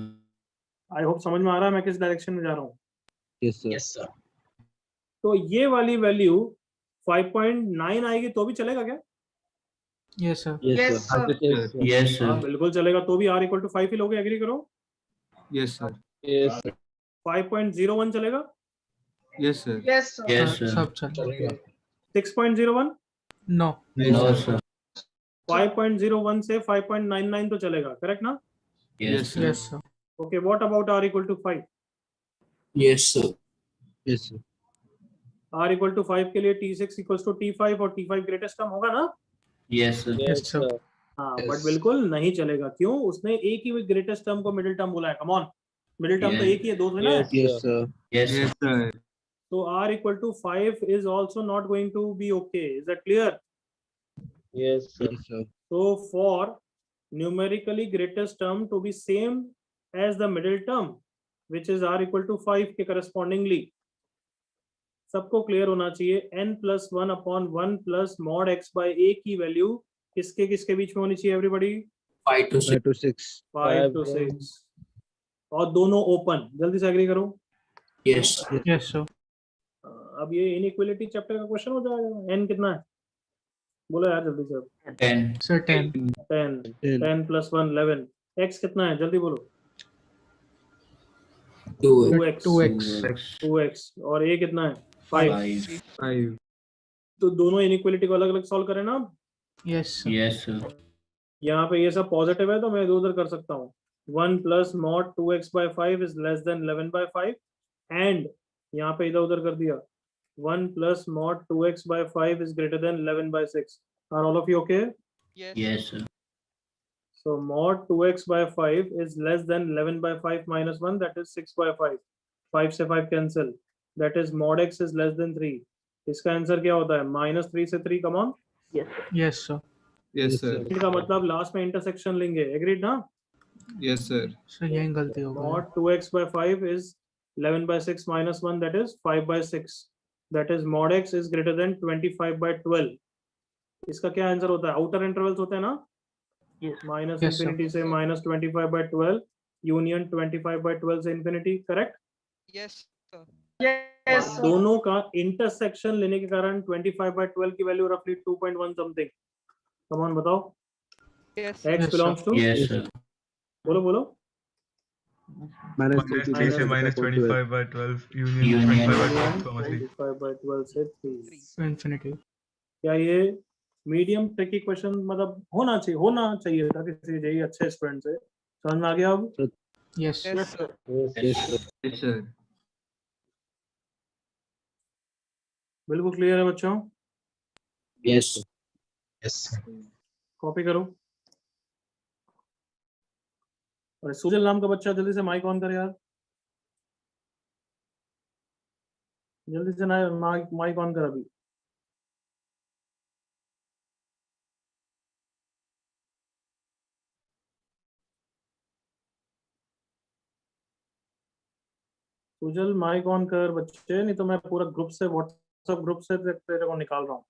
A: I hope समझ में आ रहा है मैं किस डायरेक्शन में जा रहा हूँ।
E: Yes sir.
A: तो ये वाली वैल्यू 5.9 आएगी तो भी चलेगा क्या?
J: Yes sir
F: Yes, sir.
D: Yes
A: हाँ
D: सर।
A: बिल्कुल चलेगा, तो भी r इक्वल टू 5 ही लोगे। एग्री करो?
B: Yes sir.
E: यस
A: 5.01 चलेगा?
B: Yes sir.
F: Yes, sir.
D: Yes sir.
J: सब चलेगा।
A: 6.01?
J: No
D: no sir.
A: 5.01 से 5.99 तो चलेगा, करेक्ट ना?
D: Yes sir.
J: Yes sir
A: okay, what about r equal to 5?
B: Yes sir.
E: Yes
A: r equal to 5 के लिए t6 इक्वल टू t5 और t5 ग्रेटेस्ट टर्म होगा ना?
D: Yes sir.
J: यस सर
A: हाँ,
B: Yes.
A: बट बिल्कुल नहीं चलेगा। क्यों? उसने एक ही ग्रेटेस्ट टर्म को मिडिल टर्म बोला है। कम ऑन, मिडिल टर्म तो
D: Yes.
A: एक ही है, दो थोड़ी ना है।
E: Yes sir.
D: Yes
B: yes
D: sir.
B: Sir.
A: तो r equal to 5 is also not going to be okay. Is that clear?
E: Yes sir.
A: So for numerically greatest term to be same as the middle term, which is r equal to 5 के correspondingly, सबको क्लियर होना चाहिए n plus 1 upon 1 plus mod x by a की वैल्यू किसके किसके बीच में होनी चाहिए? Everybody
B: 5 to 6.
E: 5 to 6
A: 5 to 6 और दोनों ओपन। जल्दी से एग्री करो।
B: Yes.
J: यस सर
A: अब ये इनइक्वालिटी चैप्टर का क्वेश्चन हो जाएगा। n कितना है? बोलो यार जल्दी से।
D: 10.
J: Sir 10
A: 10 10 plus 1 11। x कितना है? जल्दी बोलो।
B: 2x.
A: 2x 2x और a कितना है? 5।
B: 5.
A: तो दोनों इनइक्वालिटी को अलग अलग सॉल्व करें ना।
J: Yes sir
D: yes sir.
A: यहाँ पे ये सब पॉजिटिव है तो मैं इधर उधर कर सकता हूँ। 1 plus mod 2x by 5 is less than 11 by 5 and यहाँ पे इधर उधर कर दिया 1 plus mod 2x by 5 is greater than 11 by 6. Are all of you okay?
I: Yes.
D: Yes sir.
A: So mod 2x by 5 is less than 11 by 5 minus 1, that is 6 by 5. 5 से 5 cancel, that is mod x is less than 3. इसका आंसर क्या होता है? -3 से 3, come on.
J: Yes sir
B: Yes sir.
A: इनका मतलब लास्ट में इंटरसेक्शन लेंगे। एग्रीड ना?
B: Yes sir.
J: सर यही गलती हो गई
A: Mod 2x by 5 is 11 by 6 minus 1, that is 5 by 6. That is mod x is greater than 25 by 12. इसका क्या आंसर होता है? आउटर इंटरवल्स होते हैं ना? Minus
J: Yes, sir.
A: इंफिनिटी से -25 by 12 यूनियन 25 by 12 से infinity, correct?
I: Yes, sir. Yes, sir.
A: दोनों का इंटरसेक्शन लेने के कारण 25/12 की वैल्यू रफली 2.1 समथिंग। कम ऑन बताओ।
I: Yes.
A: x
J: Yes,
A: belongs to,
D: Yes, sir.
A: बोलो बोलो।
B: -3 से -25/12 यूनियन
D: Union.
B: 25/12
A: 25/12 से 3।
J: to infinity.
A: क्या ये मीडियम ट्रिकी क्वेश्चन मतलब होना चाहिए था किसी जेई अच्छे स्टूडेंट से। समझ में आ गया अब?
J: Yes.
I: Yes, sir.
B: Yes sir.
A: बिल्कुल क्लियर है बच्चों?
D: Yes.
A: कॉपी करो। और सुजल नाम का बच्चा जल्दी से माइक ऑन कर यार, जल्दी से ना माइक ऑन कर अभी। सुजल माइक ऑन कर बच्चे, नहीं तो मैं पूरा ग्रुप से व्हाट्सएप ग्रुप से तेरे को निकाल रहा हूँ।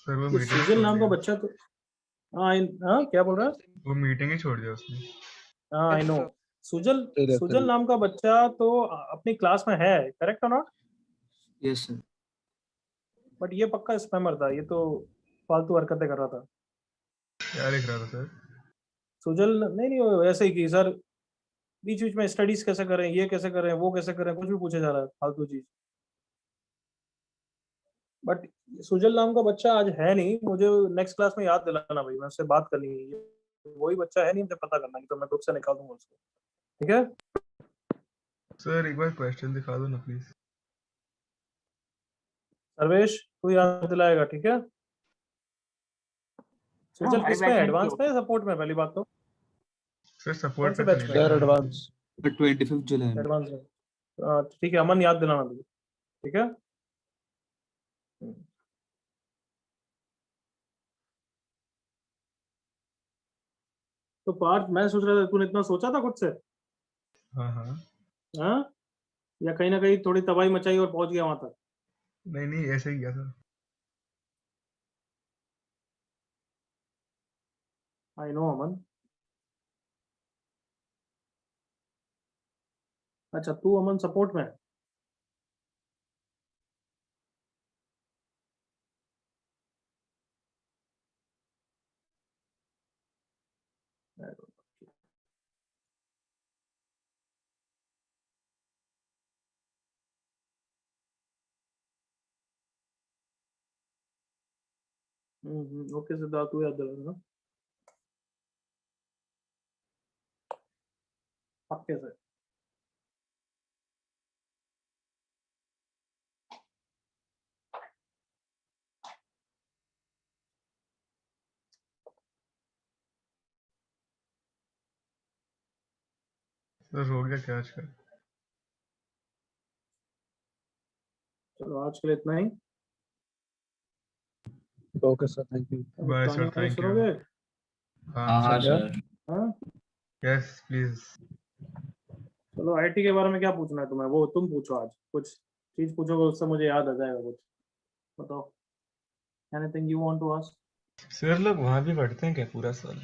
B: सर वो
A: ये
B: मीटिंग
A: सुजल नाम का बच्चा तो हाँ क्या बोल रहा है?
B: वो मीटिंग ही छोड़ दिया उसने।
A: हाँ आई
I: Yes,
A: नो।
I: sir.
A: सुजल नाम का बच्चा तो अपनी क्लास में है, करेक्ट और नॉट?
B: Yes sir.
A: बट ये पक्का स्पैमर था, ये तो फालतू हरकतें कर रहा था।
B: क्या लिख रहा था सर?
A: सुजल नहीं वो ऐसे ही कि सर बीच बीच में स्टडीज कैसे करें, ये कैसे करें, वो कैसे करें, कुछ भी पूछे जा रहा है फालतू चीज। बट सुजल नाम का बच्चा आज है नहीं, मुझे नेक्स्ट क्लास में याद दिलाना भाई, मैं उससे बात करनी है। ये वही बच्चा है नहीं, मुझे पता करना, नहीं तो मैं ग्रुप से निकाल दूंगा उसको। ठीक है
B: सर एक बार क्वेश्चन दिखा दो ना प्लीज।
A: सर्वेश, तू याद दिलाएगा, ठीक है? सुजल
G: हमारे
A: किस में,
G: batch में
A: एडवांस
G: नहीं
A: में या सपोर्ट में? पहली बात तो
B: सर
A: कौन
B: सपोर्ट
A: से
B: पे
A: बैच
B: तो
A: में?
B: नहीं
E: सर
B: लिखा है।
E: एडवांस
B: 25 जुलाई में।
A: एडवांस में ठीक है, अमन याद दिलाना तुझे, ठीक है? तो पार्थ, मैं सोच रहा था तूने इतना सोचा था खुद से,
B: हाँ हाँ।
A: हाँ? या कहीं ना कहीं थोड़ी तबाही मचाई और पहुंच गया वहां तक?
B: नहीं नहीं ऐसे ही किया था।
A: आई नो अमन। अच्छा तू अमन सपोर्ट में है? ओके सिद्धार्थ, तू याद दिला ना पक्के से।
B: सर हो गया क्या आज का?
A: चलो आज के लिए इतना ही।
E: Okay sir, thank you.
B: Bye sir,
A: कहानी वानी
B: थैंक यू।
A: सुनोगे?
D: हाँ सर।
A: हाँ
B: यस प्लीज।
A: चलो आईटी के बारे में क्या पूछना है तुम्हें, वो तुम पूछो। आज कुछ चीज पूछोगे उससे मुझे याद आ जाएगा कुछ। बताओ, anything you want to ask?
B: Sir लोग वहाँ भी पढ़ते हैं क्या पूरा साल?